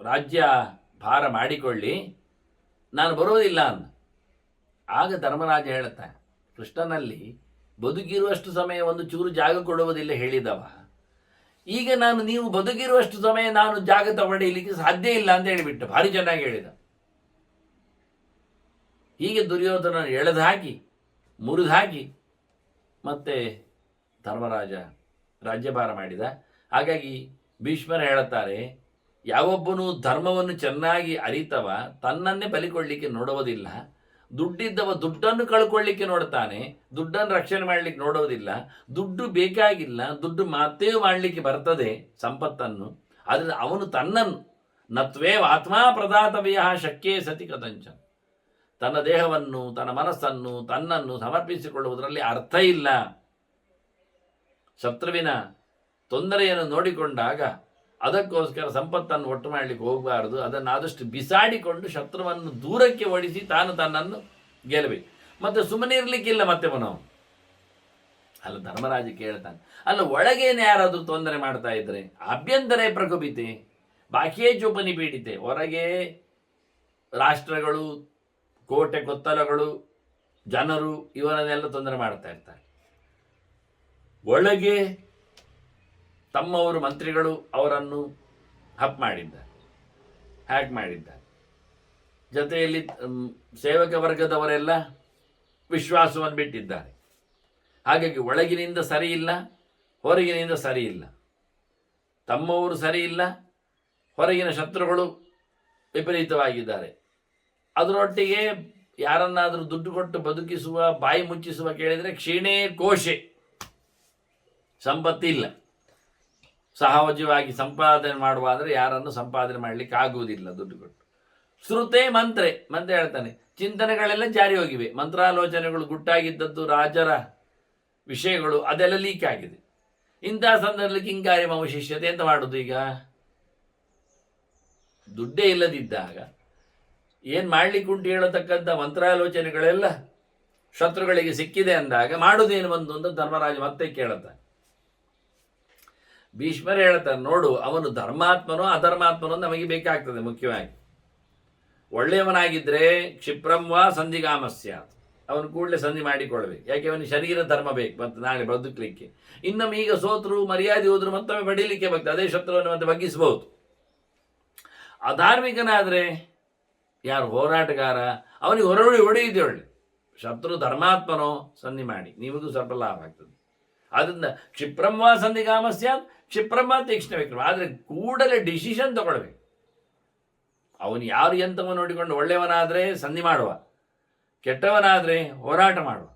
ರಾಜ್ಯ ಭಾರ ಮಾಡಿಕೊಳ್ಳಿ, ನಾನು ಬರೋದಿಲ್ಲ ಅಂದ. ಆಗ ಧರ್ಮರಾಜ ಹೇಳುತ್ತಾನೆ, ಕೃಷ್ಣನಲ್ಲಿ ಬದುಕಿರುವಷ್ಟು ಸಮಯ ಒಂದು ಚೂರು ಜಾಗ ಕೊಡುವುದಿಲ್ಲ ಹೇಳಿದವ, ಈಗ ನೀವು ಬದುಕಿರುವಷ್ಟು ಸಮಯ ನಾನು ಜಾಗ ತಗೊಳ್ಳಿಲಿಕ್ಕೆ ಸಾಧ್ಯ ಇಲ್ಲ ಅಂತ ಹೇಳಿಬಿಟ್ಟು ಭಾರಿ ಚೆನ್ನಾಗಿ ಹೇಳಿದ. ಹೀಗೆ ದುರ್ಯೋಧನ ಎಳೆದು ಹಾಕಿ ಮುರಿದು ಹಾಕಿ ಮತ್ತೆ ಧರ್ಮರಾಜ ರಾಜ್ಯಭಾರ ಮಾಡಿದ. ಹಾಗಾಗಿ ಭೀಷ್ಮರು ಹೇಳುತ್ತಾರೆ, ಯಾವೊಬ್ಬನು ಧರ್ಮವನ್ನು ಚೆನ್ನಾಗಿ ಅರಿತವ ತನ್ನನ್ನೇ ಬಲಿಕೊಳ್ಳಿಕ್ಕೆ ನೋಡುವುದಿಲ್ಲ, ದುಡ್ಡಿದ್ದವ ದುಡ್ಡನ್ನು ಕಳ್ಕೊಳ್ಳಿಕ್ಕೆ ನೋಡ್ತಾನೆ, ದುಡ್ಡನ್ನು ರಕ್ಷಣೆ ಮಾಡಲಿಕ್ಕೆ ನೋಡೋದಿಲ್ಲ. ದುಡ್ಡು ಬೇಕಾಗಿಲ್ಲ, ದುಡ್ಡು ಮಾತೇ ಮಾಡಲಿಕ್ಕೆ ಬರ್ತದೆ ಸಂಪತ್ತನ್ನು. ಆದರೆ ಅವನು ತನ್ನನ್ನು ನತ್ವೇ ಆತ್ಮ ಪ್ರದಾತವ್ಯ ಶಕ್ಯೇ ಸತಿ ಕದಂಚ, ತನ್ನ ದೇಹವನ್ನು, ತನ್ನ ಮನಸ್ಸನ್ನು, ತನ್ನನ್ನು ಸಮರ್ಪಿಸಿಕೊಳ್ಳುವುದರಲ್ಲಿ ಅರ್ಥ ಇಲ್ಲ. ಶತ್ರುವಿನ ತೊಂದರೆಯನ್ನು ನೋಡಿಕೊಂಡಾಗ ಅದಕ್ಕೋಸ್ಕರ ಸಂಪತ್ತನ್ನು ಒಟ್ಟು ಮಾಡಲಿಕ್ಕೆ ಹೋಗಬಾರದು, ಅದನ್ನು ಆದಷ್ಟು ಬಿಸಾಡಿಕೊಂಡು ಶತ್ರುವನ್ನು ದೂರಕ್ಕೆ ಓಡಿಸಿ ತಾನು ತನ್ನನ್ನು ಗೆಲ್ಲಬೇಕು. ಮತ್ತೆ ಸುಮ್ಮನೆ ಇರಲಿಕ್ಕಿಲ್ಲ ಮತ್ತೆ ಮನವು. ಅಲ್ಲ ಧರ್ಮರಾಜ ಕೇಳ್ತಾನೆ, ಅಲ್ಲ ಒಳಗೇನೆ ಯಾರಾದರೂ ತೊಂದರೆ ಮಾಡ್ತಾ ಇದ್ರೆ, ಅಭ್ಯಂತರೇ ಪ್ರಕೋಪಿತೆ ಬಾಕಿಯೇ ಚೋಪನಿ ಪೀಡಿತೆ, ಹೊರಗೆ ರಾಷ್ಟ್ರಗಳು, ಕೋಟೆ ಕೊತ್ತಲಗಳು, ಜನರು ಇವರನ್ನೆಲ್ಲ ತೊಂದರೆ ಮಾಡ್ತಾ ಇರ್ತಾರೆ. ಒಳಗೆ ತಮ್ಮವರು ಮಂತ್ರಿಗಳು ಅವರನ್ನು ಹಪ್ ಮಾಡಿದ್ದಾರೆ, ಹ್ಯಾಕ್ ಮಾಡಿದ್ದಾರೆ. ಜೊತೆಯಲ್ಲಿ ಸೇವಕ ವರ್ಗದವರೆಲ್ಲ ವಿಶ್ವಾಸವನ್ನು ಬಿಟ್ಟಿದ್ದಾರೆ. ಹಾಗಾಗಿ ಒಳಗಿನಿಂದ ಸರಿ ಇಲ್ಲ, ಹೊರಗಿನಿಂದ ಸರಿ ಇಲ್ಲ. ತಮ್ಮವರು ಸರಿ ಇಲ್ಲ, ಹೊರಗಿನ ಶತ್ರುಗಳು ವಿಪರೀತವಾಗಿದ್ದಾರೆ. ಅದರೊಟ್ಟಿಗೆ ಯಾರನ್ನಾದರೂ ದುಡ್ಡು ಕೊಟ್ಟು ಬದುಕಿಸುವ, ಬಾಯಿ ಮುಚ್ಚಿಸುವ ಕೇಳಿದರೆ ಕ್ಷೀಣೇ ಕೋಶೆ, ಸಂಪತ್ತಿಲ್ಲ. ಸಹಜವಾಗಿ ಸಂಪಾದನೆ ಮಾಡುವ ಅಂದರೆ ಯಾರನ್ನು ಸಂಪಾದನೆ ಮಾಡಲಿಕ್ಕೆ ಆಗುವುದಿಲ್ಲ ದುಡ್ಡು ಕೊಟ್ಟು. ಶ್ರುತೆ ಮಂತ್ರೆ ಹೇಳ್ತಾನೆ, ಚಿಂತನೆಗಳೆಲ್ಲ ಜಾರಿ ಹೋಗಿವೆ, ಮಂತ್ರಾಲೋಚನೆಗಳು ಗುಟ್ಟಾಗಿದ್ದದ್ದು, ರಾಜರ ವಿಷಯಗಳು ಅದೆಲ್ಲ ಲೀಕ್ ಆಗಿದೆ. ಇಂತಹ ಸಂದರ್ಭದಲ್ಲಿ ಕಿಂಕಾರಿ ಮಮ ಶಿಷ್ಯತೆ ಎಂತ ಮಾಡುದು? ಈಗ ದುಡ್ಡೇ ಇಲ್ಲದಿದ್ದಾಗ ಏನು ಮಾಡಲಿಕ್ಕೆ ಉಂಟು ಹೇಳತಕ್ಕಂಥ ಮಂತ್ರಾಲೋಚನೆಗಳೆಲ್ಲ ಶತ್ರುಗಳಿಗೆ ಸಿಕ್ಕಿದೆ ಅಂದಾಗ ಮಾಡುವುದೇನು ಬಂತು ಅಂತ ಧರ್ಮರಾಜ ಮತ್ತೆ ಕೇಳುತ್ತಾನೆ. ಭೀಷ್ಮರು ಹೇಳ್ತಾರೆ, ನೋಡು, ಅವನು ಧರ್ಮಾತ್ಮನೋ ಅಧರ್ಮಾತ್ಮನೋ ನಮಗೆ ಬೇಕಾಗ್ತದೆ. ಮುಖ್ಯವಾಗಿ ಒಳ್ಳೆಯವನಾಗಿದ್ದರೆ ಕ್ಷಿಪ್ರಂವಾ ಸಂಧಿಗಾಮಸ್ಯ, ಅವನು ಕೂಡಲೇ ಸಂಧಿ ಮಾಡಿಕೊಳ್ಬೇಕು. ಯಾಕೆ ಅವನಿಗೆ ಶರೀರ ಧರ್ಮ ಬೇಕು ಮತ್ತು ನಾಳೆ ಬದುಕಲಿಕ್ಕೆ. ಇನ್ನೊಮ್ಮೆ ಈಗ ಸೋತರು, ಮರ್ಯಾದೆ ಹೋದ್ರು ಮತ್ತೊಮ್ಮೆ ಪಡೀಲಿಕ್ಕೆ ಬರ್ತದೆ, ಅದೇ ಶತ್ರುವನ್ನು ಮತ್ತೆ ಬಗ್ಗಿಸಬಹುದು. ಅಧಾರ್ಮಿಕನಾದರೆ ಯಾರು ಹೋರಾಟಗಾರ, ಅವನಿಗೆ ಹೊಡೆಯುವುದೇ ಒಳ್ಳೆ. ಶತ್ರು ಧರ್ಮಾತ್ಮನೋ ಸಂಧಿ ಮಾಡಿ, ನಿಮಗೂ ಸ್ವಲ್ಪ ಲಾಭ ಆಗ್ತದೆ. ಆದ್ದರಿಂದ ಕ್ಷಿಪ್ರಂವಾ ಸಂಧಿಗಾಮಸ್ಯ, ಕ್ಷಿಪ್ರಂವಾ ತೀಕ್ಷ್ಣ ವಿಕ್ರಮ. ಆದರೆ ಕೂಡಲೇ ಡಿಸಿಷನ್ ತಗೊಳ್ಬೇಕು. ಅವನು ಯಾರು ಎಂತವ ನೋಡಿಕೊಂಡು ಒಳ್ಳೆಯವನಾದರೆ ಸಂಧಿ ಮಾಡುವ, ಕೆಟ್ಟವನಾದರೆ ಹೋರಾಟ ಮಾಡುವ.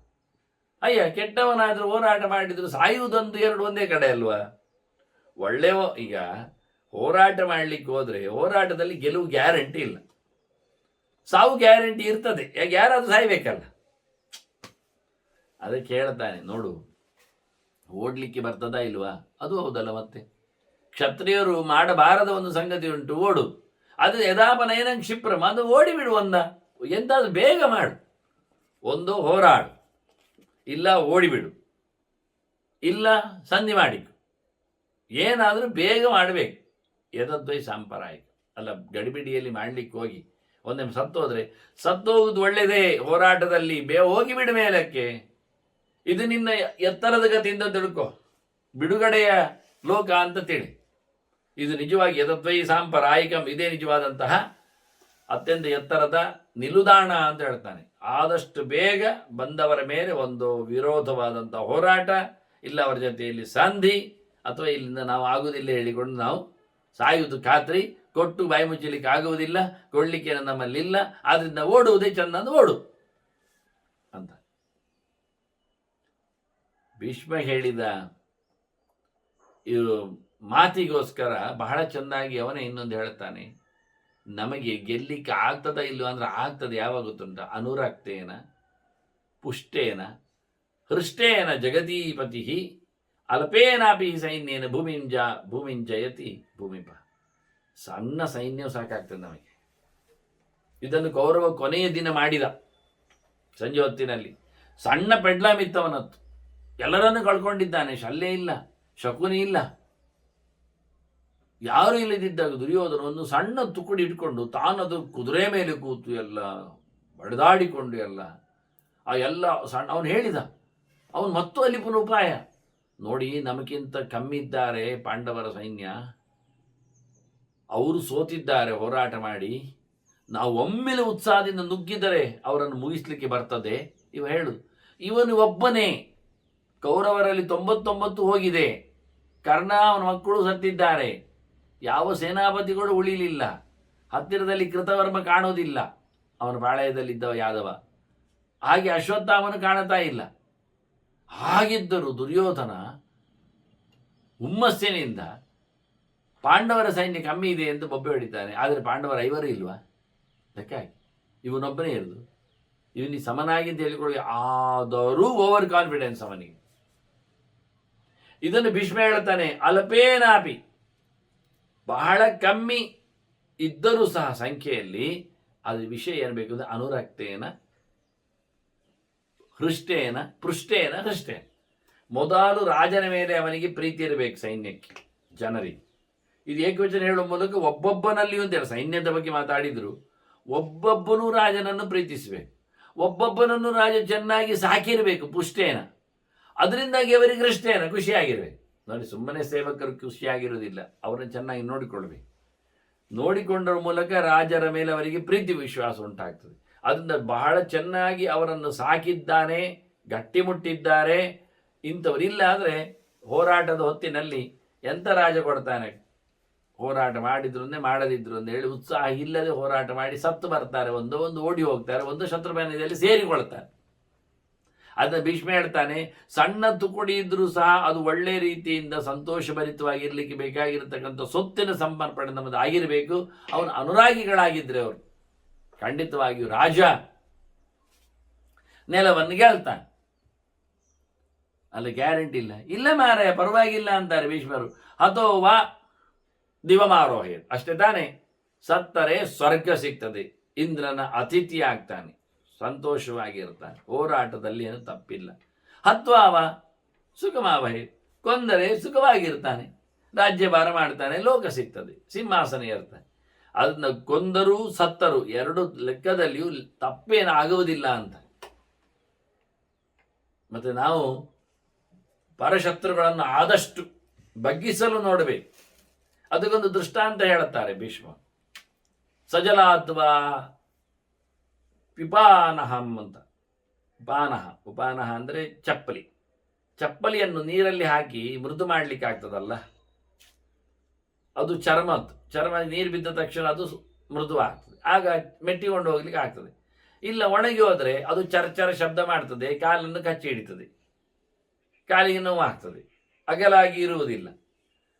ಅಯ್ಯ, ಕೆಟ್ಟವನಾದರೂ ಹೋರಾಟ ಮಾಡಿದ್ರು ಸಾಯುವುದಂತೂ ಎರಡು ಒಂದೇ ಕಡೆ ಅಲ್ವಾ? ಒಳ್ಳೆಯ ಈಗ ಹೋರಾಟ ಮಾಡಲಿಕ್ಕೆ ಹೋದರೆ ಹೋರಾಟದಲ್ಲಿ ಗೆಲುವು ಗ್ಯಾರಂಟಿ ಇಲ್ಲ, ಸಾವು ಗ್ಯಾರಂಟಿ ಇರ್ತದೆ. ಯಾಕೆ? ಯಾರಾದರೂ ಸಾಯ್ಬೇಕಲ್ಲ. ಅದಕ್ಕೆ ಹೇಳ್ತಾನೆ, ನೋಡು, ಓಡ್ಲಿಕ್ಕೆ ಬರ್ತದಾ ಇಲ್ವಾ? ಅದು ಹೌದಲ್ಲ. ಮತ್ತೆ ಕ್ಷತ್ರಿಯರು ಮಾಡಬಾರದ ಒಂದು ಸಂಗತಿ ಉಂಟು, ಓಡು. ಅದು ಯದಾಪನಯನ ಕ್ಷಿಪ್ರಮ, ಅದು ಓಡಿಬಿಡು. ಎಂತಾದ್ರೂ ಬೇಗ ಮಾಡು. ಒಂದು ಹೋರಾಡು, ಇಲ್ಲ ಓಡಿಬಿಡು, ಇಲ್ಲ ಸಂಧಿ ಮಾಡಿಕು. ಏನಾದರೂ ಬೇಗ ಮಾಡಬೇಕು. ಯದದ್ವೈ ಸಾಂಪ್ರದಾಯಿಕ ಅಲ್ಲ. ಗಡಿಬಿಡಿಯಲ್ಲಿ ಮಾಡಲಿಕ್ಕೆ ಹೋಗಿ ಒಂದೊಮ್ಮೆ ಸತ್ತೋದ್ರೆ ಸತ್ತೋಗುದು ಒಳ್ಳೆಯದೇ. ಹೋರಾಟದಲ್ಲಿ ಹೋಗಿಬಿಡು ಮೇಲಕ್ಕೆ. ಇದು ನಿನ್ನ ಎತ್ತರದ ಗತಿಯಿಂದ ತಿಳ್ಕೊ, ಬಿಡುಗಡೆಯ ಲೋಕ ಅಂತ ತಿಳಿ. ಇದು ನಿಜವಾಗಿ ಯದದ್ವೈ ಸಾಂಪ್ರದಾಯಿಕಂ, ಇದೇ ನಿಜವಾದಂತಹ ಅತ್ಯಂತ ಎತ್ತರದ ನಿಲುದಾಣ ಅಂತ ಹೇಳ್ತಾನೆ. ಆದಷ್ಟು ಬೇಗ ಬಂದವರ ಮೇಲೆ ಒಂದು ವಿರೋಧವಾದಂಥ ಹೋರಾಟ, ಇಲ್ಲ ಅವರ ಜೊತೆಯಲ್ಲಿ ಸಂಧಿ, ಅಥವಾ ಇಲ್ಲಿಂದ ನಾವು ಆಗುವುದಿಲ್ಲ ಹೇಳಿಕೊಂಡು ನಾವು ಸಾಯುವುದು ಖಾತ್ರಿ. ಕೊಟ್ಟು ಬಾಯಿ ಮುಚ್ಚಲಿಕ್ಕೆ ಆಗುವುದಿಲ್ಲ, ಕೊಡಲಿಕ್ಕೆ ನಮ್ಮಲ್ಲಿಲ್ಲ, ಆದ್ರಿಂದ ಓಡುವುದೇ ಚೆಂದ ಅಂತ ಓಡು ಅಂತ ಭೀಷ್ಮ ಹೇಳಿದ. ಇವರು ಮಾತಿಗೋಸ್ಕರ ಬಹಳ ಚೆನ್ನಾಗಿ ಅವನೇ ಇನ್ನೊಂದು ಹೇಳ್ತಾನೆ, ನಮಗೆ ಗೆಲ್ಲಿಕ್ಕೆ ಆಗ್ತದ ಇಲ್ವ ಅಂದ್ರೆ ಆಗ್ತದೆ. ಯಾವಾಗ ಗೊತ್ತುಂಟ? ಅನುರಕ್ತೇನ ಪುಷ್ಟೇನ ಹೃಷ್ಟೇನ ಜಗದೀಪತಿ ಅಲ್ಪೇನಾಪಿ ಸೈನ್ಯೇನ ಭೂಮಿಂಜಯತಿ ಭೂಮಿಪ. ಸಣ್ಣ ಸೈನ್ಯವು ಸಾಕಾಗ್ತದೆ ನಮಗೆ. ಇದನ್ನು ಕೌರವ ಕೊನೆಯ ದಿನ ಮಾಡಿದ. ಸಂಜೆ ಹೊತ್ತಿನಲ್ಲಿ ಸಣ್ಣ ಪೆಡ್ಲಾಮಿತ್ತವನತ್ತು. ಎಲ್ಲರನ್ನೂ ಕಳ್ಕೊಂಡಿದ್ದಾನೆ. ಶಲ್ಯ ಇಲ್ಲ, ಶಕುನಿ ಇಲ್ಲ, ಯಾರೂ ಇಲ್ಲದಿದ್ದಾಗ ದುರ್ಯೋಧನ ಒಂದು ಸಣ್ಣ ತುಕಡಿ ಇಟ್ಕೊಂಡು ತಾನದು ಕುದುರೆ ಮೇಲೆ ಕೂತು ಎಲ್ಲ ಬಡದಾಡಿಕೊಂಡು ಎಲ್ಲ ಆ ಎಲ್ಲ ಸಣ್ಣ ಅವನು ಹೇಳಿದ. ಅವನು ಮತ್ತು ಅಲ್ಲಿ ಪುನಃ ಉಪಾಯ ನೋಡಿ, ನಮಗಿಂತ ಕಮ್ಮಿ ಇದ್ದಾರೆ ಪಾಂಡವರ ಸೈನ್ಯ, ಅವರು ಸೋತಿದ್ದಾರೆ ಹೋರಾಟ ಮಾಡಿ, ನಾವು ಒಮ್ಮೆಲೆ ಉತ್ಸಾಹದಿಂದ ನುಗ್ಗಿದರೆ ಅವರನ್ನು ಮುಗಿಸ್ಲಿಕ್ಕೆ ಬರ್ತದೆ. ಇವ ಹೇಳು, ಇವನು ಒಬ್ಬನೇ, ಕೌರವರಲ್ಲಿ 99 ಹೋಗಿದೆ, ಕರ್ಣ ಅವನ ಮಕ್ಕಳು ಸತ್ತಿದ್ದಾರೆ, ಯಾವ ಸೇನಾಪತಿಗಳು ಉಳಿಲಿಲ್ಲ, ಹತ್ತಿರದಲ್ಲಿ ಕೃತವರ್ಮ ಕಾಣೋದಿಲ್ಲ, ಅವನ ಪಾಳಯದಲ್ಲಿದ್ದವ ಯಾದವ, ಹಾಗೆ ಅಶ್ವತ್ಥಾಮನು ಕಾಣುತ್ತಾ ಇಲ್ಲ. ಹಾಗಿದ್ದರೂ ದುರ್ಯೋಧನ ಹುಮ್ಮಸ್ಸಿನಿಂದ ಪಾಂಡವರ ಸೈನ್ಯ ಕಮ್ಮಿ ಇದೆ ಎಂದು ಬೊಬ್ಬೆ ಹೊಡಿತಾನೆ. ಆದರೆ ಪಾಂಡವರ 5 ಇಲ್ವಾ? ಅದಕ್ಕಾಗಿ ಇವನೊಬ್ಬನೇ ಇರುವುದು. ಇವನಿಗೆ ಸಮನಾಗಿ ಅಂತ ಹೇಳಿಕೊಳ್ಳಿ, ಆದರೂ ಓವರ್ ಕಾನ್ಫಿಡೆನ್ಸ್ ಅವನಿಗೆ. ಇದನ್ನು ಭೀಷ್ಮ ಹೇಳ್ತಾನೆ, ಅಲ್ಪೇನಾಪಿ, ಬಹಳ ಕಮ್ಮಿ ಇದ್ದರೂ ಸಹ ಸಂಖ್ಯೆಯಲ್ಲಿ ಅದು ವಿಷಯ ಏನ್ಬೇಕು ಅಂದರೆ ಅನುರಕ್ತೇನ ಹೃಷ್ಟೇನ ಪೃಷ್ಟೇನ ಹೃಷ್ಟೇನ. ಮೊದಲು ರಾಜನ ಮೇಲೆ ಅವನಿಗೆ ಪ್ರೀತಿ ಇರಬೇಕು, ಸೈನ್ಯಕ್ಕೆ, ಜನರಿಗೆ. ಇದು ಏಕವಚನ ಹೇಳುವ ಮೂಲಕ ಒಬ್ಬೊಬ್ಬನಲ್ಲಿಯೂ ಅಂತೇಳಿ ಸೈನ್ಯದ ಬಗ್ಗೆ ಮಾತಾಡಿದ್ರು, ಒಬ್ಬೊಬ್ಬನೂ ರಾಜನನ್ನು ಪ್ರೀತಿಸಬೇಕು, ಒಬ್ಬೊಬ್ಬನನ್ನು ರಾಜ ಚೆನ್ನಾಗಿ ಸಾಕಿರಬೇಕು, ಪುಷ್ಟೇನ. ಅದರಿಂದಾಗಿ ಅವರಿಗೆ ಹೃಷ್ಟೇನ, ಖುಷಿಯಾಗಿರ್ಬೇಕು. ನೋಡಿ, ಸುಮ್ಮನೆ ಸೇವಕರು ಖುಷಿಯಾಗಿರೋದಿಲ್ಲ, ಅವರನ್ನು ಚೆನ್ನಾಗಿ ನೋಡಿಕೊಳ್ಬೇಕು. ನೋಡಿಕೊಂಡರ ಮೂಲಕ ರಾಜರ ಮೇಲೆ ಅವರಿಗೆ ಪ್ರೀತಿ ವಿಶ್ವಾಸ ಉಂಟಾಗ್ತದೆ. ಅದರಿಂದ ಬಹಳ ಚೆನ್ನಾಗಿ ಅವರನ್ನು ಸಾಕಿದ್ದಾನೆ, ಗಟ್ಟಿಮುಟ್ಟಿದ್ದಾರೆ. ಇಂಥವರಿಲ್ಲ ಆದರೆ ಹೋರಾಟದ ಹೊತ್ತಿನಲ್ಲಿ ಎಂಥ ರಾಜ ಕೊಡ್ತಾನೆ? ಹೋರಾಟ ಮಾಡಿದ್ರು ಮಾಡದಿದ್ರು ಅಂತ ಹೇಳಿ ಉತ್ಸಾಹ ಇಲ್ಲದೆ ಹೋರಾಟ ಮಾಡಿ ಸತ್ತು ಬರ್ತಾರೆ, ಒಂದು ಓಡಿ ಹೋಗ್ತಾರೆ, ಒಂದು ಶತ್ರುಬಾನಿಯಲ್ಲಿ ಸೇರಿಕೊಳ್ತಾರೆ. ಅದನ್ನ ಭೀಷ್ಮ ಹೇಳ್ತಾನೆ, ಸಣ್ಣ ತುಕುಡಿ ಇದ್ರೂ ಸಹ ಅದು ಒಳ್ಳೆ ರೀತಿಯಿಂದ ಸಂತೋಷಭರಿತವಾಗಿರ್ಲಿಕ್ಕೆ ಬೇಕಾಗಿರತಕ್ಕಂಥ ಸೊತ್ತಿನ ಸಮರ್ಪಣೆ ನಮ್ಮದು ಆಗಿರಬೇಕು. ಅವನು ಅನುರಾಗಿಗಳಾಗಿದ್ರೆ ಅವರು ಖಂಡಿತವಾಗಿಯೂ ರಾಜ ನೆಲವನ್ನು ಗೆಲ್ತಾನೆ. ಅಲ್ಲ ಗ್ಯಾರಂಟಿ ಇಲ್ಲ ಮಾರಾಯ, ಪರವಾಗಿಲ್ಲ ಅಂತಾರೆ ಭೀಷ್ಮರು. ಅಥವಾ ದಿವಮಾರೋಹೆ, ಅಷ್ಟೇ ತಾನೆ, ಸತ್ತರೆ ಸ್ವರ್ಗ ಸಿಗ್ತದೆ, ಇಂದ್ರನ ಅತಿಥಿ ಆಗ್ತಾನೆ, ಸಂತೋಷವಾಗಿರ್ತಾನೆ, ಹೋರಾಟದಲ್ಲಿ ಏನು ತಪ್ಪಿಲ್ಲ. ಹತ್ವಾವ ಸುಖಮಾವಹೆ, ಕೊಂದರೆ ಸುಖವಾಗಿರ್ತಾನೆ, ರಾಜ್ಯಭಾರ ಮಾಡ್ತಾನೆ, ಲೋಕ ಸಿಗ್ತದೆ, ಸಿಂಹಾಸನ ಇರ್ತಾನೆ. ಅದನ್ನ ಕೊಂದರೂ ಸತ್ತರೂ ಎರಡು ಲೆಕ್ಕದಲ್ಲಿಯೂ ತಪ್ಪೇನಾಗುವುದಿಲ್ಲ ಅಂತ. ಮತ್ತೆ ನಾವು ಪರಶತ್ರುಗಳನ್ನು ಆದಷ್ಟು ಬಗ್ಗಿಸಲು ನೋಡಬೇಕು. ಅದಕ್ಕೊಂದು ದೃಷ್ಟಾಂತ ಹೇಳುತ್ತಾರೆ ಭೀಷ್ಮ. ಸಜಲಾತ್ವಾ ಪಿಪಾನಹಂ ಅಂತ. ಉಪಾನಹ ಅಂದರೆ ಚಪ್ಪಲಿಯನ್ನು ನೀರಲ್ಲಿ ಹಾಕಿ ಮೃದು ಮಾಡಲಿಕ್ಕೆ ಆಗ್ತದಲ್ಲ, ಅದು ಚರ್ಮ ನೀರು ಬಿದ್ದ ತಕ್ಷಣ ಅದು ಮೃದುವಾಗ್ತದೆ, ಆಗ ಮೆಟ್ಟಿಕೊಂಡು ಹೋಗ್ಲಿಕ್ಕೆ ಆಗ್ತದೆ. ಇಲ್ಲ ಒಣಗಿ ಹೋದರೆ ಅದು ಚರ್ಚರ ಶಬ್ದ ಮಾಡ್ತದೆ, ಕಾಲನ್ನು ಕಚ್ಚಿ ಹಿಡಿತದೆ, ಕಾಲಿಗೆ ನೋವು ಆಗ್ತದೆ, ಅಗಲಾಗಿ ಇರುವುದಿಲ್ಲ.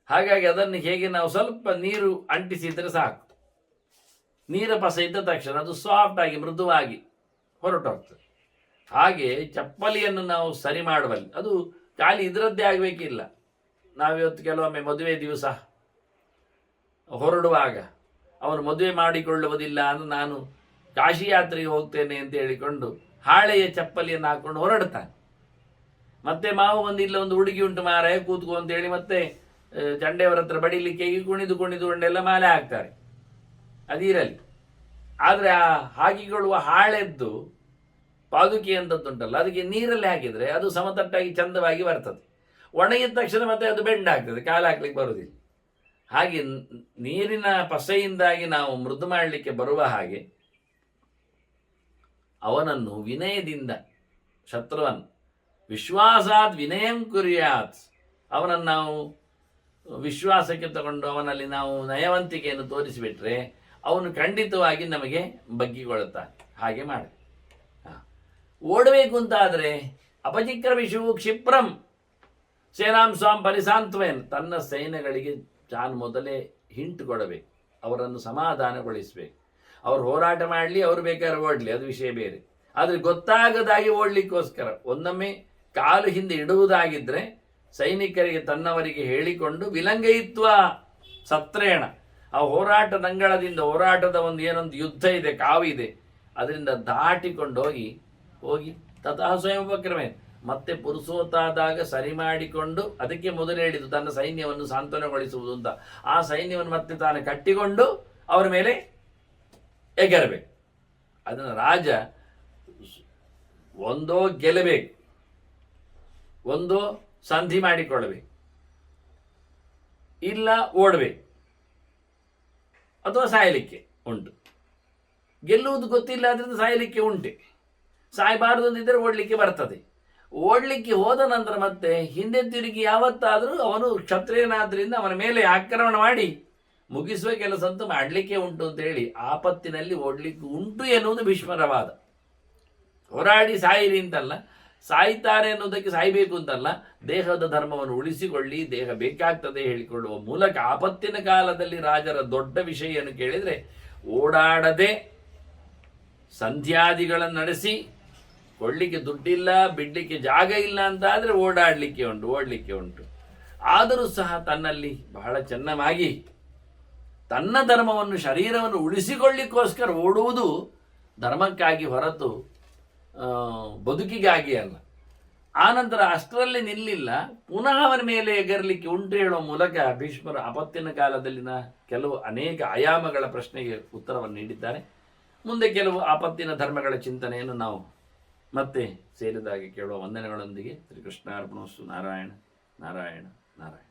ಹಾಗಾಗಿ ಅದನ್ನು ಹೇಗೆ ನಾವು ಸ್ವಲ್ಪ ನೀರು ಅಂಟಿಸಿದರೆ ಸಾಕು, ನೀರ ಪಸ ಇದ್ದ ತಕ್ಷಣ ಅದು ಸಾಫ್ಟ್ ಆಗಿ ಮೃದುವಾಗಿ ಹೊರಟೋಗ್ತದೆ. ಹಾಗೆ ಚಪ್ಪಲಿಯನ್ನು ನಾವು ಸರಿ ಮಾಡುವಲ್ಲಿ ಅದು ಖಾಲಿ ಇದರದ್ದೇ ಆಗಬೇಕಿಲ್ಲ. ನಾವಿವತ್ತು ಕೆಲವೊಮ್ಮೆ ಮದುವೆ ದಿವಸ ಹೊರಡುವಾಗ ಅವನು ಮದುವೆ ಮಾಡಿಕೊಳ್ಳುವುದಿಲ್ಲ ಅಂದ್ರೆ ನಾನು ಕಾಶಿ ಯಾತ್ರೆಗೆ ಹೋಗ್ತೇನೆ ಅಂತ ಹೇಳಿಕೊಂಡು ಹಾಳೆಯ ಚಪ್ಪಲಿಯನ್ನು ಹಾಕೊಂಡು ಹೊರಡ್ತಾನೆ. ಮತ್ತೆ ಮಾವು ಒಂದು ಹುಡುಗಿ ಉಂಟು ಮಾರಾಯ ಕೂತ್ಕೊ ಅಂತ ಹೇಳಿ ಮತ್ತೆ ಚಂಡೆಯವರ ಹತ್ರ ಬಡಿಲಿಕ್ಕೆ ಕುಣಿದುಕೊಂಡೆಲ್ಲ ಮಾಲೆ ಹಾಕ್ತಾರೆ, ಅದಿರಲಿ. ಆದರೆ ಆ ಹಾಕಿಕೊಳ್ಳುವ ಹಾಳೆದ್ದು ಪಾದುಕಿ ಅಂತದ್ದುಂಟಲ್ಲ, ಅದಕ್ಕೆ ನೀರಲ್ಲಿ ಹಾಕಿದರೆ ಅದು ಸಮತಟ್ಟಾಗಿ ಚಂದವಾಗಿ ಬರ್ತದೆ. ಒಣಗಿದ ತಕ್ಷಣ ಮತ್ತೆ ಅದು ಬೆಂಡ್ ಆಗ್ತದೆ, ಕಾಲು ಹಾಕ್ಲಿಕ್ಕೆ ಬರುವುದಿಲ್ಲ. ಹಾಗೆ ನೀರಿನ ಪಸೆಯಿಂದಾಗಿ ನಾವು ಮೃದು ಮಾಡಲಿಕ್ಕೆ ಬರುವ ಹಾಗೆ ಅವನನ್ನು ವಿನಯದಿಂದ, ಶತ್ರುವನ್ನು ವಿಶ್ವಾಸಾತ್ ವಿನಯಂ ಕುರ್ಯಾತ್, ಅವನನ್ನು ನಾವು ವಿಶ್ವಾಸಕ್ಕೆ ತಗೊಂಡು ಅವನಲ್ಲಿ ನಾವು ನಯವಂತಿಕೆಯನ್ನು ತೋರಿಸಿಬಿಟ್ರೆ ಅವನು ಖಂಡಿತವಾಗಿ ನಮಗೆ ಬಗ್ಗಿಕೊಳ್ಳುತ್ತಾನೆ. ಹಾಗೆ ಮಾಡಿ ಓಡಬೇಕು ಅಂತಾದರೆ ಅಪಚಿಕ್ರಮಿಷು ಕ್ಷಿಪ್ರಂ, ಸೇನಾಂ ಸ್ವಾಂ ಪರಿಸಾಂತ್ವೇನ್, ತನ್ನ ಸೈನ್ಯಗಳಿಗೆ ತಾನು ಮೊದಲೇ ಹಿಂಟ್ ಕೊಡಬೇಕು, ಅವರನ್ನು ಸಮಾಧಾನಗೊಳಿಸಬೇಕು. ಅವ್ರು ಹೋರಾಟ ಮಾಡಲಿ, ಅವರು ಬೇಕಾದ್ರೆ ಓಡಲಿ, ಅದು ವಿಷಯ ಬೇರೆ. ಆದರೆ ಗೊತ್ತಾಗದಾಗಿ ಓಡಲಿಕ್ಕೋಸ್ಕರ ಒಂದೊಮ್ಮೆ ಕಾಲು ಹಿಂದೆ ಇಡುವುದಾಗಿದ್ದರೆ ಸೈನಿಕರಿಗೆ ತನ್ನವರಿಗೆ ಹೇಳಿಕೊಂಡು ವಿಲಂಗಯಿತ್ವ ಸತ್ರೇಣ, ಆ ಹೋರಾಟದಂಗಳದಿಂದ, ಹೋರಾಟದ ಒಂದು ಏನೊಂದು ಯುದ್ಧ ಇದೆ, ಕಾವಿದೆ, ಅದರಿಂದ ದಾಟಿಕೊಂಡು ಹೋಗಿ ತತಃ ಸ್ವಯಂ ಉಪಕ್ರಮೆ, ಮತ್ತೆ ಪುರುಸೋತಾದಾಗ ಸರಿ ಮಾಡಿಕೊಂಡು, ಅದಕ್ಕೆ ಮೊದಲು ಹೇಳಿದ್ದು ತನ್ನ ಸೈನ್ಯವನ್ನು ಸಾಂತ್ವನಗೊಳಿಸುವುದು ಅಂತ. ಆ ಸೈನ್ಯವನ್ನು ಮತ್ತೆ ತಾನು ಕಟ್ಟಿಕೊಂಡು ಅವರ ಮೇಲೆ ಎಗರಬೇಕು. ಅದನ್ನು ರಾಜ ಒಂದೋ ಗೆಲ್ಲಬೇಕು, ಒಂದೋ ಸಂಧಿ ಮಾಡಿಕೊಳ್ಳಬೇಕು, ಇಲ್ಲ ಓಡಬೇಕು, ಅಥವಾ ಸಾಯಲಿಕ್ಕೆ ಉಂಟು. ಗೆಲ್ಲುವುದು ಗೊತ್ತಿಲ್ಲ, ಅದರಿಂದ ಸಾಯಲಿಕ್ಕೆ ಉಂಟೆ. ಸಾಯಬಾರದು ಅಂದಿದ್ದರೆ ಓಡಲಿಕ್ಕೆ ಬರ್ತದೆ. ಓಡಲಿಕ್ಕೆ ಹೋದ ನಂತರ ಮತ್ತೆ ಹಿಂದೆ ತಿರುಗಿ ಯಾವತ್ತಾದರೂ ಅವನು ಕ್ಷತ್ರಿಯನಾದ್ರಿಂದ ಅವನ ಮೇಲೆ ಆಕ್ರಮಣ ಮಾಡಿ ಮುಗಿಸುವ ಕೆಲಸ ಅಂತೂ ಮಾಡಲಿಕ್ಕೆ ಉಂಟು ಅಂತ ಹೇಳಿ ಆಪತ್ತಿನಲ್ಲಿ ಓಡಲಿಕ್ಕೆ ಉಂಟು ಎನ್ನುವುದು ಭೀಷ್ಮರ ವಾದ. ಹೋರಾಡಿ ಸಾಯಿರಿ ಅಂತಲ್ಲ, ಸಾಯ್ತಾರೆ ಅನ್ನೋದಕ್ಕೆ ಸಾಯಬೇಕು ಅಂತಲ್ಲ, ದೇಹದ ಧರ್ಮವನ್ನು ಉಳಿಸಿಕೊಳ್ಳಿ, ದೇಹ ಬೇಕಾಗ್ತದೆ ಹೇಳಿಕೊಳ್ಳುವ ಮೂಲಕ ಆಪತ್ತಿನ ಕಾಲದಲ್ಲಿ ರಾಜರ ದೊಡ್ಡ ವಿಷಯ ಏನು ಕೇಳಿದರೆ, ಓಡಾಡದೆ ಸಂಧ್ಯಾದಿಗಳನ್ನು ನಡೆಸಿ, ಕೊಳ್ಳಿಕ್ಕೆ ದುಡ್ಡಿಲ್ಲ, ಬಿಡ್ಲಿಕ್ಕೆ ಜಾಗ ಇಲ್ಲ ಅಂತ ಆದರೆ ಓಡಲಿಕ್ಕೆ ಉಂಟು. ಆದರೂ ಸಹ ತನ್ನಲ್ಲಿ ಬಹಳ ಚೆನ್ನಾಗಿ ತನ್ನ ಧರ್ಮವನ್ನು, ಶರೀರವನ್ನು ಉಳಿಸಿಕೊಳ್ಳಿಕ್ಕೋಸ್ಕರ ಓಡುವುದು ಧರ್ಮಕ್ಕಾಗಿ ಹೊರತು ಬದುಕಿಗಾಗಿ ಅಲ್ಲ. ಆನಂತರ ಅಷ್ಟರಲ್ಲಿ ನಿಲ್ಲಿಲ್ಲ, ಪುನಃ ಅವನ ಮೇಲೆ ಎಗರಲಿಕ್ಕೆ ಉಂಟು ಹೇಳುವ ಮೂಲಕ ಭೀಷ್ಮರು ಆಪತ್ತಿನ ಕಾಲದಲ್ಲಿನ ಕೆಲವು ಅನೇಕ ಆಯಾಮಗಳ ಪ್ರಶ್ನೆಗೆ ಉತ್ತರವನ್ನು ನೀಡಿದ್ದಾರೆ. ಮುಂದೆ ಕೆಲವು ಆಪತ್ತಿನ ಧರ್ಮಗಳ ಚಿಂತನೆಯನ್ನು ನಾವು ಮತ್ತೆ ಸೇರಿದಾಗಿ ಕೇಳುವ ವಂದನೆಗಳೊಂದಿಗೆ ಶ್ರೀಕೃಷ್ಣಾರ್ಪಣೋಸ್ತು. ನಾರಾಯಣ ನಾರಾಯಣ ನಾರಾಯಣ.